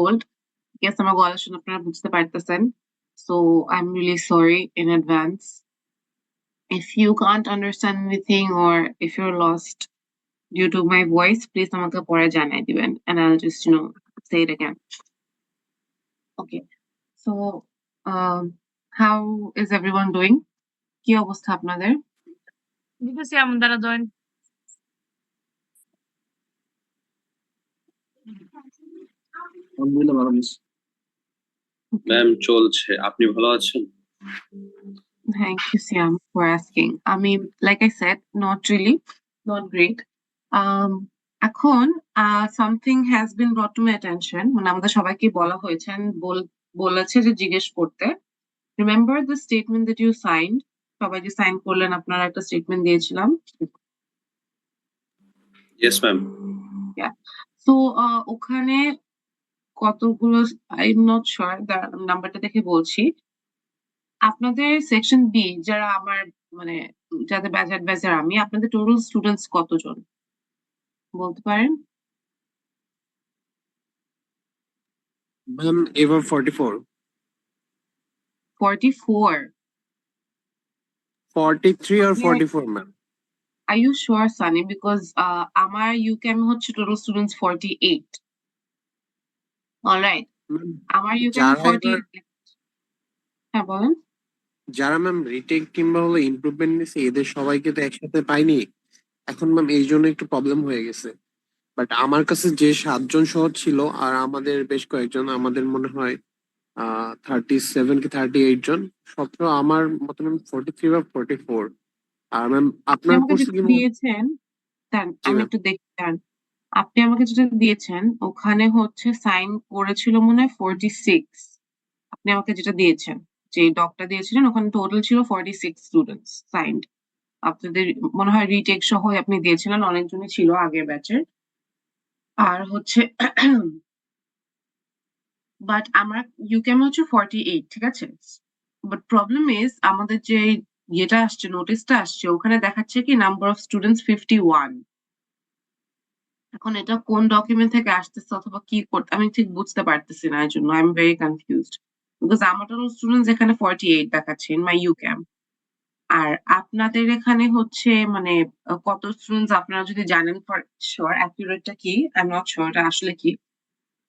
old. Guess আমার গলা শুনে আপনারা বুঝতে পারতেছেন। So I'm really sorry in advance. If you can't understand anything or if you're lost due to my voice, please আমাকে পরে জানাই দিবেন and I'll just say it again. Okay. So how is everyone doing? কি অবস্থা আপনাদের? দিতেছি আমার দ্বারা জয়েন আলহামদুলিল্লাহ ভালো মিস ম্যাম চলছে, আপনি ভালো আছেন? Thank you, Siam, for asking. I mean, like I said, not really, not great. এখন something has been brought to my attention. মানে আমাদের সবাইকে বলা হয়েছে বলেছে যে জিজ্ঞেস করতে। Remember the statement that you signed? সবাই যে সাইন করলেন আপনারা একটা স্টেটমেন্ট দিয়েছিলাম। Yes ma'am. Yeah. So ওখানে কতগুলো I'm not sure, নাম্বারটা দেখে বলছি। আপনাদের সেকশন বি যারা আমার মানে যাদের ব্যাচ অ্যাডভাইজার আমি, আপনাদের টোটাল স্টুডেন্টস কতজন বলতে পারেন? ম্যাম এবার 44 44 43 or 44 ma'am. Are you sure, Sunny? Because আমার UCAM হচ্ছে টোটাল স্টুডেন্টস 48. অলরাইট, আমার UCAM 48। হ্যাঁ বলেন। যারা ম্যাম রিটেক কিংবা হলো ইমপ্রুভমেন্ট নিছে এদের সবাইকে তো একসাথে পাইনি এখন ম্যাম, এই জন্য একটু প্রবলেম হয়ে গেছে। বাট আমার কাছে যে 7 জন সহ ছিল আর আমাদের বেশ কয়েকজন, আমাদের মনে হয় 37 কি 38 জন, সত্য আমার মতো ম্যাম 43 বা 44। আর ম্যাম আপনার আমাকে কোর্সে যেটা কি দিয়েছেন আমি একটু দেখতেন। আপনি আমাকে যেটা দিয়েছেন ওখানে হচ্ছে সাইন করেছিল মনে হয় 46। আপনি আমাকে যেটা দিয়েছেন, যে ডকটা দিয়েছিলেন ওখানে টোটাল ছিল 46 স্টুডেন্টস সাইন্ড। আপনাদের মনে হয় রিটেক সহ আপনি দিয়েছিলেন, অনেকজনই ছিল আগের ব্যাচের। আর হচ্ছে বাট আমার ইউকেএম হচ্ছে 48, ঠিক আছে? বাট প্রবলেম ইজ আমাদের যে ইয়েটা আসছে, নোটিশটা আসছে, ওখানে দেখাচ্ছে কি নাম্বার অফ স্টুডেন্টস 51। এখন এটা কোন ডকুমেন্ট থেকে আসতেছে অথবা কি করতে আমি ঠিক বুঝতে পারতেছি না, এর জন্য I am very confused. Because আমার টোটাল স্টুডেন্টস এখানে 48 দেখাচ্ছে ইন মাই ইউকেএম। আর আপনাদের এখানে হচ্ছে মানে কত স্টুডেন্টস আপনারা যদি জানেন ফর শিওর, অ্যাকুরেটটা কি আই এম নট শিওর এটা আসলে কি,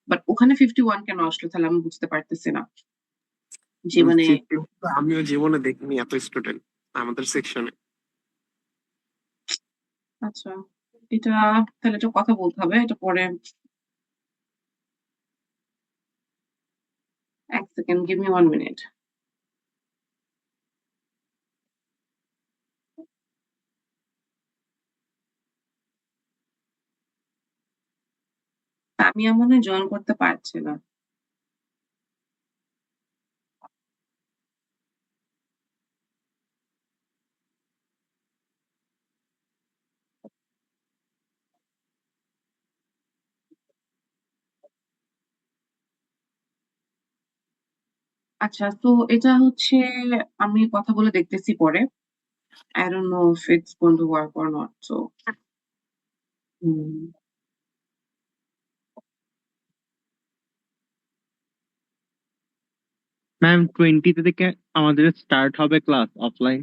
বাট ওখানে 51 কেন আসলো তাহলে আমি বুঝতে পারতেছি না যে মানে। আমিও জীবনে দেখিনি এত স্টুডেন্ট আমাদের সেকশনে। আচ্ছা, এটা তাহলে একটা কথা বলতে হবে, এটা পরে। এক সেকেন্ড, গিভ মি 1 মিনিট। আমি মনে হয় জয়েন করতে পারছি না। আচ্ছা, তো এটা হচ্ছে আমি কথা বলে দেখতেছি পরে। I don't know if it's going to work or not. So ma'am 20 থেকে আমাদের স্টার্ট হবে ক্লাস অফলাইন।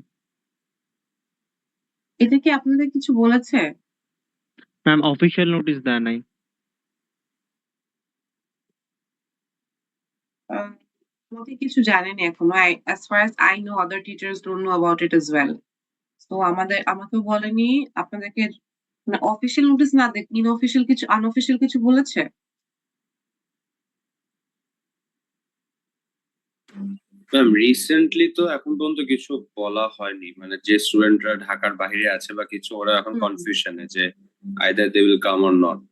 এটা কি আপনাদের কিছু বলেছে? ম্যাম অফিসিয়াল নোটিশ দেয় নাই। আমাকে কিছু জানেনি এখনো। As far as I know, other teachers don't know about it as well. So আমাকেও বলেনি। আপনাদেরকে মানে অফিসিয়াল নোটিশ না দেখ, ইনঅফিসিয়াল কিছু আনঅফিসিয়াল কিছু বলেছে? ম্যাম রিসেন্টলি তো এখন পর্যন্ত কিছু বলা হয়নি, মানে যে স্টুডেন্টরা ঢাকার বাইরে আছে বা কিছু, ওরা এখন কনফিউশনে যে either they will come or not.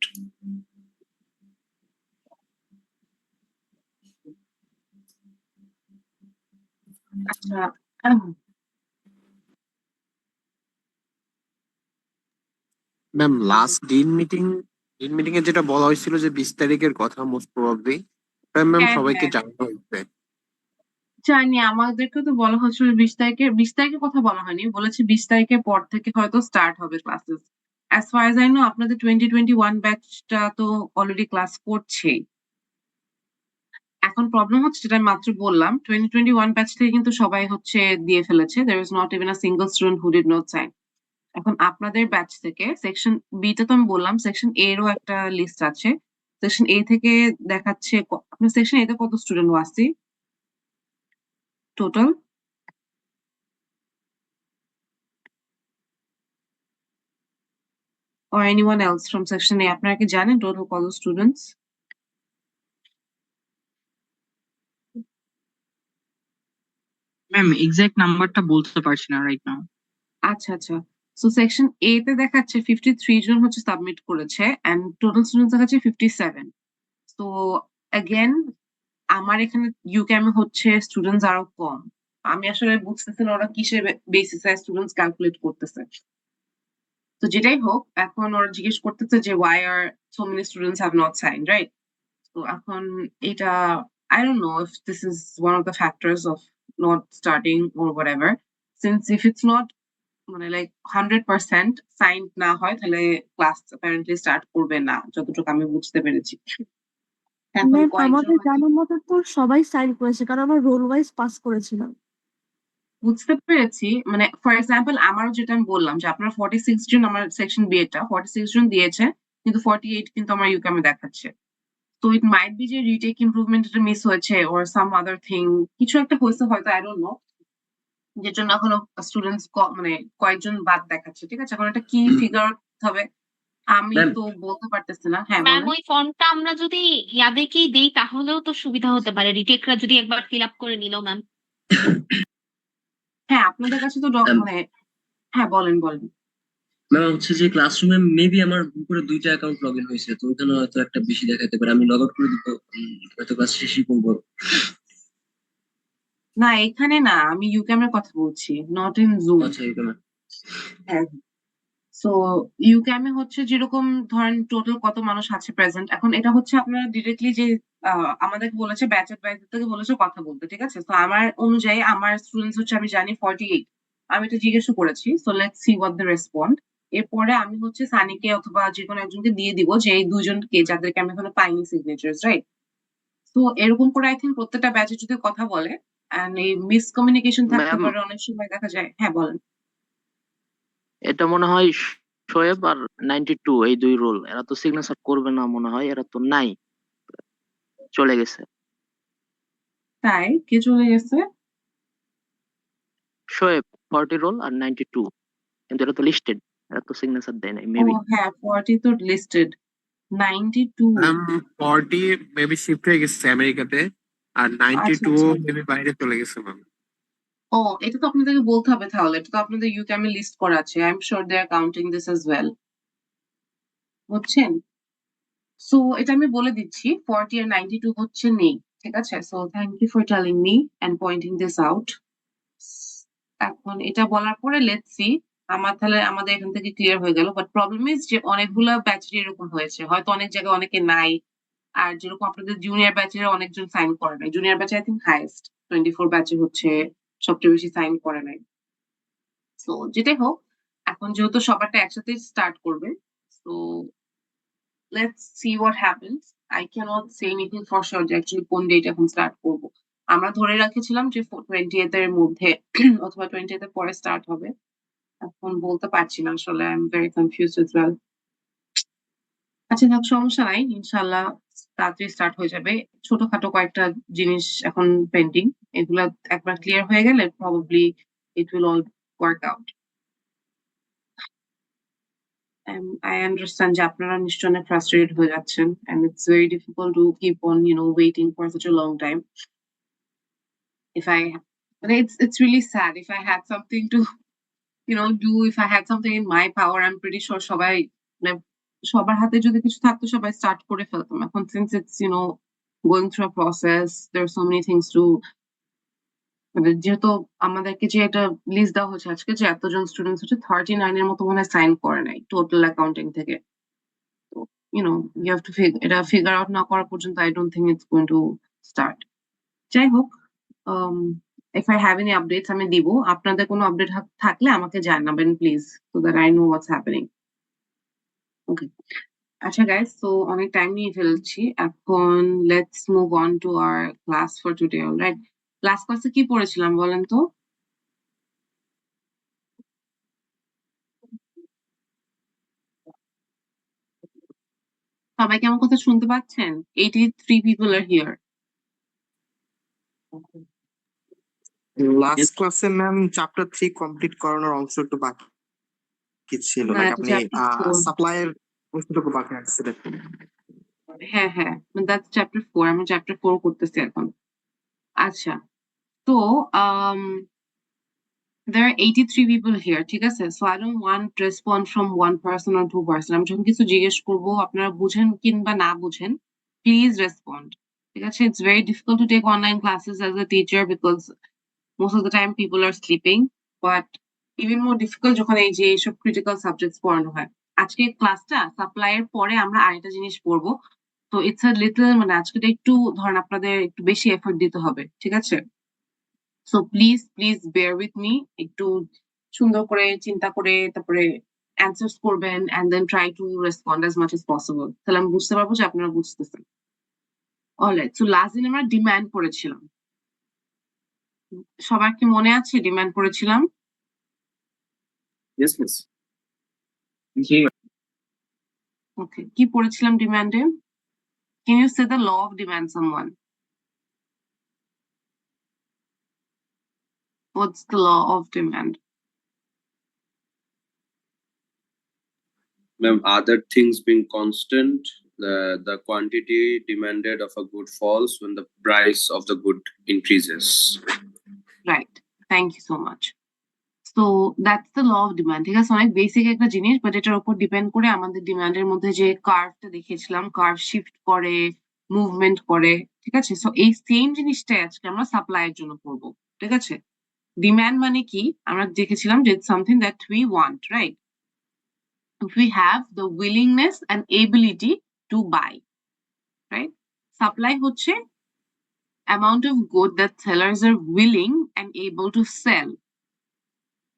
আচ্ছা, ম্যাম লাস্ট ডিন মিটিং এ যেটা বলা হয়েছিল যে 20 তারিখের কথা মোস্ট প্রবাবলি, ম্যাম হ্যাঁ, সবাইকে হ্যাঁ। জানানো হয়েছে। জানি, আমাদেরকে তো বলা হচ্ছিল 20 তারিখের কথা বলা হয়নি, বলেছে 20 তারিখের পর থেকে হয়তো স্টার্ট হবে classes. As far age I know আপনাদের 2021 ব্যাচটা তো অলরেডি ক্লাস করছেই। প্রবলেম হচ্ছে যেটা আমি মাত্র বললাম 2021 ব্যাচ থেকে কিন্তু সবাই হচ্ছে দিয়ে ফেলেছে, there is not even a single student who did not sign. এখন আপনাদের ব্যাচ থেকে সেকশন বি টা তো আমি বললাম, সেকশন এ এরও একটা লিস্ট আছে। সেকশন এ থেকে দেখাচ্ছে আপনার সেকশন এ তে কত student Wasi total? or anyone else from section A, আপনারা কি জানেন টোটাল কত স্টুডেন্টস? ম্যাম এক্সাক্ট নাম্বারটা বলতে পারছি না রাইট নাও। আচ্ছা আচ্ছা, সো সেকশন এ তে দেখাচ্ছে 53 জন হচ্ছে সাবমিট করেছে এন্ড টোটাল স্টুডেন্টস দেখাচ্ছে 57। তো अगेन আমার এখানে ইউকেএম হচ্ছে স্টুডেন্টস আরো কম। আমি আসলে বুঝতেছি না ওরা কিসের বেসিসে স্টুডেন্টস ক্যালকুলেট করতেছে। তো যেটাই হোক, এখন ওরা জিজ্ঞেস করতেছে যে why are so many students have not signed, right? তো এখন এটা I don't know if this is one of the factors of not starting or whatever. Since if it's not মানে like 100% signed না হয় তাহলে ক্লাস apparently স্টার্ট করবে না, যতটুকু আমি বুঝতে পেরেছি। এখন ম্যাম কয়েকজন আমাদের হয়তো জানার মতো তো সবাই সাইন করেছে, কারণ আমরা রোল ওয়াইজ পাস করেছিলাম। বুঝতে পেরেছি, মানে ফর এক্সাম্পল আমারও যেটা আমি বললাম যে আপনার 46 জন, আমার সেকশন বি এটা 46 জন দিয়েছে, কিন্তু 48 কিন্তু আমার ইউকেএম এ দেখাচ্ছে। তো ইট মাইট বি যে রিটেক ইমপ্রুভমেন্ট এটা মিস হয়েছে or some other thing, কিছু একটা হয়েছে হয়তো, আই ডোন্ট নো, যের জন্য এখনো স্টুডেন্টস মানে কয়েকজন বাদ দেখাচ্ছে। ঠিক আছে, এখন এটা কি ফিগার আউট হবে আমি ম্যাম তো বলতে পারতেছি না। হ্যাঁ ম্যাম বলেন। ওই ফর্মটা আমরা যদি ইয়াদেরকেই দেই তাহলেও তো সুবিধা হতে পারে, রিটেকরা যদি একবার ফিল আপ করে নিল ম্যাম। হ্যাঁ আপনাদের কাছে তো মানে হ্যাঁ বলেন বলেন। ম্যাম হচ্ছে যে ক্লাসরুমে মেবি আমার উপরে 2টা অ্যাকাউন্ট লগ ইন হয়েছে, তো ওখানে হয়তো একটা বেশি দেখাতে পারে, আমি লগ আউট করে দিব, হয়তো ক্লাস শেষই করবো। না এখানে না, আমি ইউকেএম এর কথা বলছি, নট ইন জুম। আচ্ছা এরকম। হ্যাঁ, সো ইউকেএম এ হচ্ছে যেরকম ধরেন টোটাল কত মানুষ আছে প্রেজেন্ট, এখন এটা হচ্ছে আপনারা ডিরেক্টলি যে আমাদেরকে বলেছে ব্যাচ অ্যাডভাইজার থেকে বলেছে কথা বলতে। ঠিক আছে, তো আমার অনুযায়ী আমার স্টুডেন্টস হচ্ছে আমি জানি 48। আমি এটা জিজ্ঞেসও করেছি, so let's see what the respond. এরপরে আমি হচ্ছে সানিকে অথবা যে কোনো একজনকে দিয়ে দিব, যে এই দুজনকে যাদেরকে আমি এখনো পাইনি সিগনেচার্স, রাইট? তো এরকম করে আই থিঙ্ক প্রত্যেকটা ব্যাচে যদি কথা বলে এন্ড এই মিসকমিউনিকেশন থাকতে ম্যাম পারে অনেক সময়, দেখা যায়। হ্যাঁ বলেন। এটা মনে হয় শোয়েব আর 92 এই দুই রোল, এরা তো সিগনেচার করবে না মনে হয়, এরা তো নাই, চলে গেছে। তাই কে চলে গেছে? শোয়েব 40 রোল আর 92, কিন্তু এরা তো লিস্টেড, এরা তো সিগনেচার দেয় নাই ও মেবি। হ্যাঁ 40 তো লিস্টেড, 92। 40 মেবি শিফট হয়ে গেছে আমেরিকাতে, আর আচ্ছা 92 আচ্ছা, মেবি বাইরে চলে গেছে ম্যাম। ও এটা তো আপনাদেরকে বলতে হবে তাহলে, এটা তো আপনাদের ইউকেএম এ লিস্ট করা আছে। I am sure they are counting this as well, বুঝছেন? সো এটা আমি বলে দিচ্ছি 40 আর 92 হচ্ছে নেই। ঠিক আছে, so thank you for telling me and pointing this out. এখন এটা বলার পরে লেটস সি, তাহলে আমাদের এখান থেকে ক্লিয়ার হয়ে গেল। বাট প্রবলেম ইজ যে অনেকগুলা ব্যাচের এরকম হয়েছে, হয়তো অনেক জায়গায় অনেকে নাই। আর যেরকম আপনাদের জুনিয়র ব্যাচের অনেকজন সাইন করে নাই, জুনিয়র ব্যাচে আই থিঙ্ক হাইয়েস্ট 24 ব্যাচে হচ্ছে সবচেয়ে বেশি সাইন করে নাই। সো যেটাই হোক, এখন যেহেতু সবারটা একসাথে স্টার্ট করবে, so let's see what happens. I can't say anything for sure যে অ্যাকচুয়ালি কোন ডেট এখন স্টার্ট করব। আমরা ধরে রাখেছিলাম যে 20th এর মধ্যে অথবা 20th এর পরে স্টার্ট হবে। এখন বলতে পারছি না আসলে, I am very confused as well. আচ্ছা থাক, সমস্যা নাই, ইনশাআল্লাহ তাড়াতাড়ি স্টার্ট হয়ে যাবে। ছোটখাটো কয়েকটা জিনিস এখন পেন্ডিং, এগুলা একবার ক্লিয়ার হয়ে গেলে probably it will all work out. I understand যে আপনারা নিশ্চয়ই অনেক ফ্রাস্ট্রেটেড হয়ে যাচ্ছেন and it's very difficult to keep on waiting for such a long time. If I But it's really sad. If I had something to do, if I had something in my power, I'm pretty sure সবাই মানে সবার হাতে যদি কিছু থাকতো সবাই start করে ফেলতাম। এখন since it's going through a process, there are so many things to মানে যেহেতু আমাদেরকে যে একটা লিস্ট দেওয়া হয়েছে আজকে যে এতজন স্টুডেন্টস হচ্ছে 39 এর মতো মনে হয় সাইন করে নাই টোটাল অ্যাকাউন্টিং থেকে। তো you have to এটা ফিগার আউট না করা পর্যন্ত I don't think it's going to start. যাই হোক, if I have any updates আমি দিব। আপনাদের কোনো আপডেট থাকলে আমাকে জানাবেন please, so that I know what's happening. Okay. আচ্ছা গাইস, তো অনেক টাইম নিয়ে ফেলছি এখন। Let's move on to our class for today. Alright, last ক্লাসে কি পড়েছিলাম বলেন তো? সবাই কি আমার কথা শুনতে পাচ্ছেন? 83 people are here. লাস্ট ক্লাসে ম্যাম চ্যাপ্টার 3 কমপ্লিট করানোর অংশ একটু বাকি ছিল, না, লাইক এটা আপনি চ্যাপ্টার 4। সাপ্লাইয়ের অংশটুকু বাকি রাখছিলেন। হ্যাঁ হ্যাঁ, দ্যাটস চ্যাপ্টার 4। আমি চ্যাপ্টার 4 করতেছি এখন। আচ্ছা, তো there are 83 people here, ঠিক আছে? So I don't want response from one person or two person. আমি যখন কিছু জিজ্ঞেস করবো আপনারা বুঝেন কিংবা না বুঝেন, please respond. ঠিক আছে? It's very difficult to take online classes as a teacher because most of the time people are sleeping, but even more difficult যখন এই যে এইসব critical subjects পড়ানো হয়। আজকে ক্লাসটা সাপ্লাই এর পরে আমরা আরেকটা জিনিস পড়বো। তো it's a little মানে আজকে একটু ধরেন আপনাদের একটু বেশি এফোর্ট দিতে হবে, ঠিক আছে? So please please bear with me. একটু সুন্দর করে চিন্তা করে তারপরে অ্যান্সার্স করবেন and then try to respond as much as possible. তাহলে আমি বুঝতে পারবো যে আপনারা বুঝতেছেন। অলরাইট, সো লাস্ট দিন আমরা ডিমান্ড করেছিলাম। সবার কি মনে আছে ডিমান্ড করেছিলাম? Yes miss. ওকে, কি পড়েছিলাম ডিমান্ডে? Can you say the law of demand someone? What's the law of demand? Ma'am, other things being constant, the quantity demanded of a good falls when the price of the good increases. Right, thank you so much. তো that's the law of demand, ঠিক আছে? অনেক basic একটা জিনিস, but এটার উপর depend করে আমাদের ডিমান্ডের মধ্যে যে কার্ভটা দেখিয়েছিলাম, কার্ভ শিফট করে, মুভমেন্ট করে, ঠিক আছে? সো এই সেম জিনিসটাই আজকে আমরা সাপ্লাই এর জন্য করবো, ঠিক আছে? ডিমান্ড মানে কি আমরা দেখেছিলাম যে something that we want, right? If we have the willingness and ability to buy, right? Supply হচ্ছে amount of good that sellers are willing and able to sell.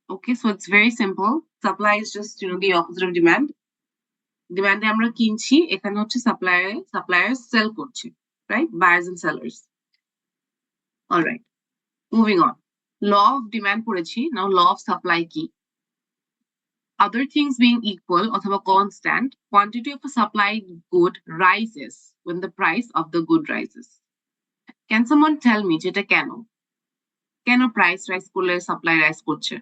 Okay, so it's very simple. Supply is just, the opposite of demand. Demand আমরা কিনছি, এখানে হচ্ছে suppliers sell করছে, right? Buyers and sellers. All right, moving on. Law of demand পড়েছি, now law of supply কি? Other things being equal অথবা constant, quantity of a supplied good rises when the price of the good rises. Can someone tell me যেটা কেন? কেন price rise করলে supply rise করছে?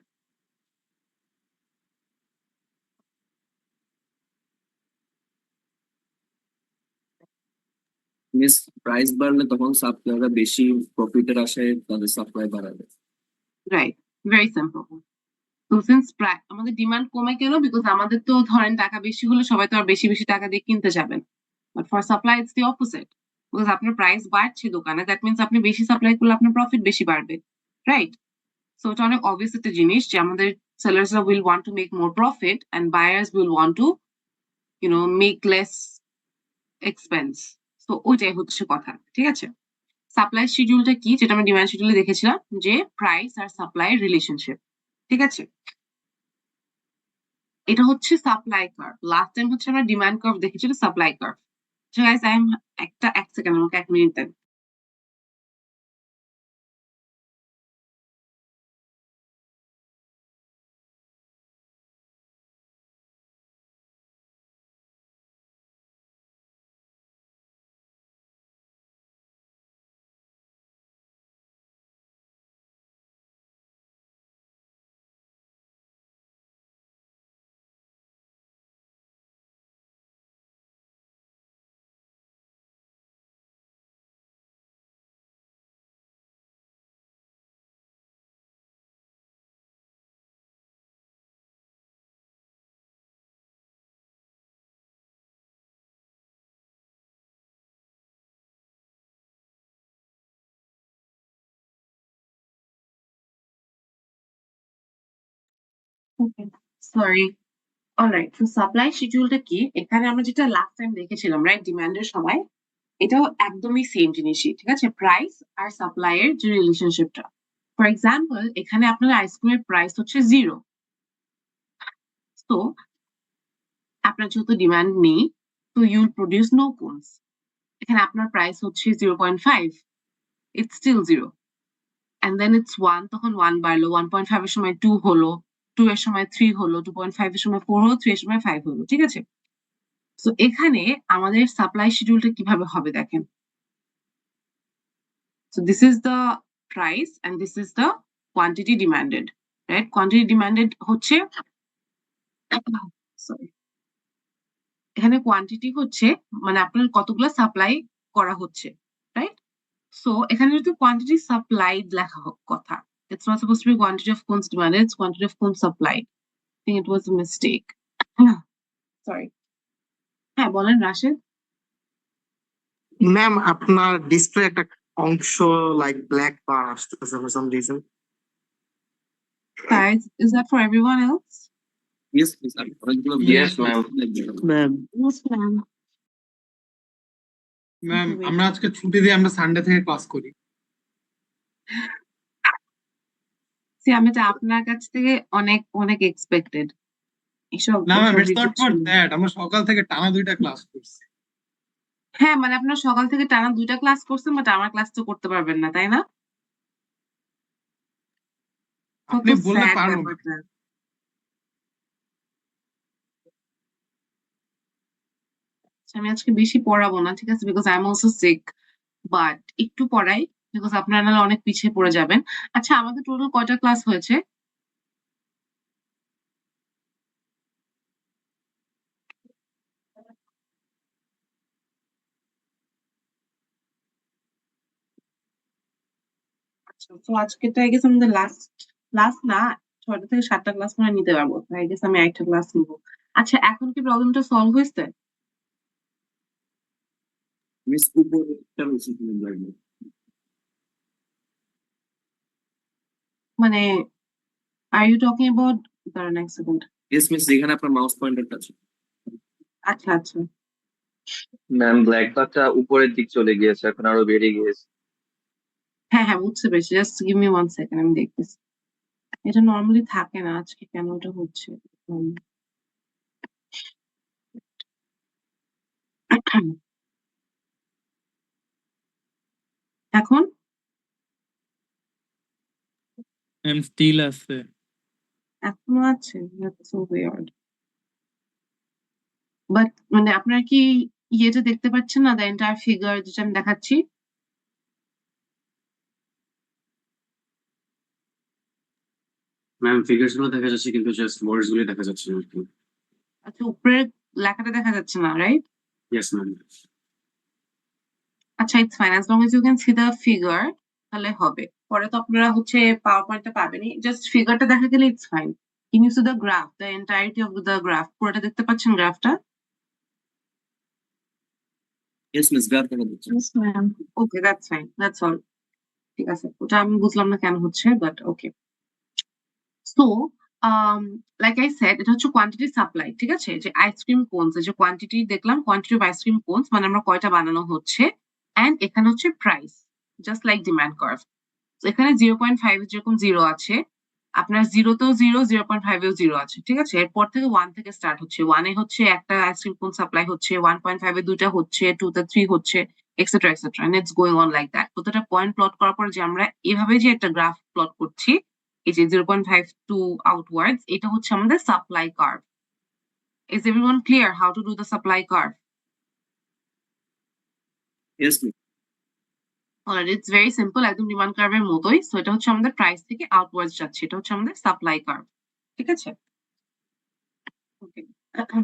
Miss price বাড়লে তখন সাপ্লাইরা বেশি প্রফিটের আশায় তাদের সাপ্লাই বাড়াবে। Right, very simple. তো সিন্স আমাদের ডিমান্ড কমে কেন? বিকজ আমাদের তো ধরেন টাকা বেশি হলে সবাই তো আর বেশি বেশি টাকা দিয়ে কিনতে যাবেন। But for supply it's the opposite. Because আপনার প্রাইস বাড়ছে দোকানে, দ্যাট মিনস আপনি বেশি সাপ্লাই করলে আপনার প্রফিট বেশি বাড়বে, রাইট? সো এটা অনেক অবভিয়াস একটা জিনিস যে আমাদের সেলার্সরা will want to make more profit and buyers will want to make less expense. তো ওইটাই হচ্ছে কথা, ঠিক আছে? সাপ্লাই শিডিউলটা কি, যেটা আমরা ডিমান্ড শিডিউলে দেখেছিলাম, যে প্রাইস আর সাপ্লাই রিলেশনশিপ, ঠিক আছে? এটা হচ্ছে সাপ্লাই কার্ভ। লাস্ট টাইম হচ্ছে আমরা ডিমান্ড কার্ভ দেখেছি, supply curve. So guys, I am এক সেকেন্ড, আমাকে 1 মিনিট দেন। Sorry, alright. তো সাপ্লাই শিডিউলটা কি? এখানে আমরা যেটা লাস্ট টাইম দেখেছিলাম, রাইট, ডিমান্ডের সময়, এটাও একদমই সেম জিনিসই, ঠিক আছে? প্রাইস আর সাপ্লাই এর যে রিলেশনশিপটা। ফর এক্সাম্পল, এখানে আপনার আইসক্রিমের প্রাইস হচ্ছে 0। তো আপনার যেহেতু ডিমান্ড নেই, So you'll produce no cones. এখানে আপনার প্রাইস হচ্ছে 0.5, it's still 0. And then it's 1, তখন 1 বাড়লো, 1.5 এর সময় 2 হলো, 2 এর সময় 3 হলো, 2.5 এর সময় 4 হলো, 3 এর সময় 5 হলো, ঠিক আছে? So এখানে আমাদের সাপ্লাই শিডিউলটা কিভাবে হবে দেখেন। So this is the price and this is the quantity demanded, right? Quantity demanded হচ্ছে sorry, এখানে কোয়ান্টিটি হচ্ছে মানে আপনার কতগুলো সাপ্লাই করা হচ্ছে, রাইট? সো এখানে যদি কোয়ান্টিটি সাপ্লাইড লেখা হোক কথা, it's not supposed to be quantity of cones demanded, it's quantity of cones supplied. I think it was a mistake. Sorry. হ্যাঁ বলেন রাশেদ। ম্যাম আপনার ডিসপ্লে একটা অংশ লাইক ব্ল্যাক বার আসতেছে for some reason. Guys, is that for everyone else? Yes, please. Yes, ma'am. Ma'am Yes, ma'am. Ma'am Okay, wait. আমরা আজকে ছুটি দিয়ে আমরা সানডে থেকে ক্লাস করি। See, আমি তো আপনার কাছ থেকে অনেক অনেক এক্সপেক্টেড এসব না ম্যাম, এসব it's not for rejection। That, আমরা সকাল থেকে টানা 2টা ক্লাস করছি। হ্যাঁ মানে আপনার সকাল থেকে টানা 2টা ক্লাস করছেন, বাট আমার ক্লাস তো করতে পারবেন না, তাই না? আপনি কত বললে স্যাড পারবো। ব্যাপারটা। আমি আজকে বেশি পড়াবো না, ঠিক আছে, because I am also sick, but একটু পড়াই বিকজ আপনারা নাহলে অনেক পিছিয়ে পড়ে যাবেন। আচ্ছা আমাদের টোটাল কয়টা ক্লাস হয়েছে? আচ্ছা তো আজকেটা আই গেস আমাদের লাস্ট ক্লাস না, 6টা থেকে 7টা ক্লাস মনে হয় নিতে পারবো, আই গেস আমি একটা ক্লাস নিবো। আচ্ছা এখন কি প্রবলেমটা সলভ হয়েছে? মিস উপর একটা রয়েছে লাগবে। মানে আর ইউ টকিং অ্যাবাউট, দাঁড়ান এক সেকেন্ড। ইয়েস মিস, এখানে আপনার মাউস পয়েন্টারটা আছে। আচ্ছা আচ্ছা ম্যাম ব্ল্যাক বারটা উপরের দিক চলে গিয়েছে, এখন আরো বেড়ে গিয়েছে। হ্যাঁ হ্যাঁ বুঝতে পেরেছি, জাস্ট গিভ মি 1 সেকেন্ড, আমি দেখতেছি। এটা নর্মালি থাকে না, আজকে কেন এটা হচ্ছে। এখন ম্যাম স্টিল আছে। এখনো আছে, that's so weird. বাট মানে আপনার কি ইয়েটা দেখতে পাচ্ছেন না, দ্য এন্টায়ার ফিগার যেটা আমি দেখাচ্ছি? ম্যাম ফিগারস গুলো দেখা যাচ্ছে কিন্তু জাস্ট ওয়ার্ডস গুলো দেখা যাচ্ছে না আর কি। আচ্ছা উপরের লেখাটা দেখা যাচ্ছে না, রাইট? Yes ma'am. আচ্ছা it's fine, as long as you can see the figure তাহলে হবে। পরে তো আপনারা হচ্ছে পাওয়ার পয়েন্টটা পাবেনই, জাস্ট ফিগারটা দেখা গেলে it's fine. Can you see the graph, the entirety of the graph? পুরোটা দেখতে পাচ্ছেন গ্রাফটা? ইয়েস মিস, গ্রাফ দেখা যাচ্ছে। Yes, ma'am. Okay that's fine, that's all. ঠিক আছে, ওটা আমি বুঝলাম না কেন হচ্ছে, but okay. So like I said, এটা হচ্ছে কোয়ান্টিটি সাপ্লাই, ঠিক আছে? যে আইসক্রিম কোনস, যে কোয়ান্টিটি দেখলাম, কোয়ান্টিটি অফ আইসক্রিম কোনস মানে আমরা কয়টা বানানো হচ্ছে, এন্ড এখানে হচ্ছে price, just like demand curve. এখানে 0.5 যেরকম 0 আছে, আপনার 0তেও 0, 0.5 এও 0 আছে, ঠিক আছে? এরপর থেকে 1 থেকে স্টার্ট হচ্ছে, 1 এ হচ্ছে একটা আইসক্রিম কোন সাপ্লাই হচ্ছে, 1.5 এ 2টা হচ্ছে, 2 তে 3 হচ্ছে, etcetera etcetera, and it's going on like that. প্রত্যেকটা পয়েন্ট প্লট করার পর যে আমরা এভাবে যে একটা গ্রাফ প্লট করছি, এই যে 0.5 টু আউটওয়ার্ডস, এটা হচ্ছে আমাদের supply curve. Is everyone clear how to do the supply curve? Yes miss. Alright, it's very simple, একদম ডিমান্ড কার্ভের মতোই। সো এটা হচ্ছে আমাদের প্রাইস থেকে আউটওয়ার্ডস যাচ্ছে, এটা হচ্ছে আমাদের সাপ্লাই কার্ভ, ঠিক আছে? ওকে, এখন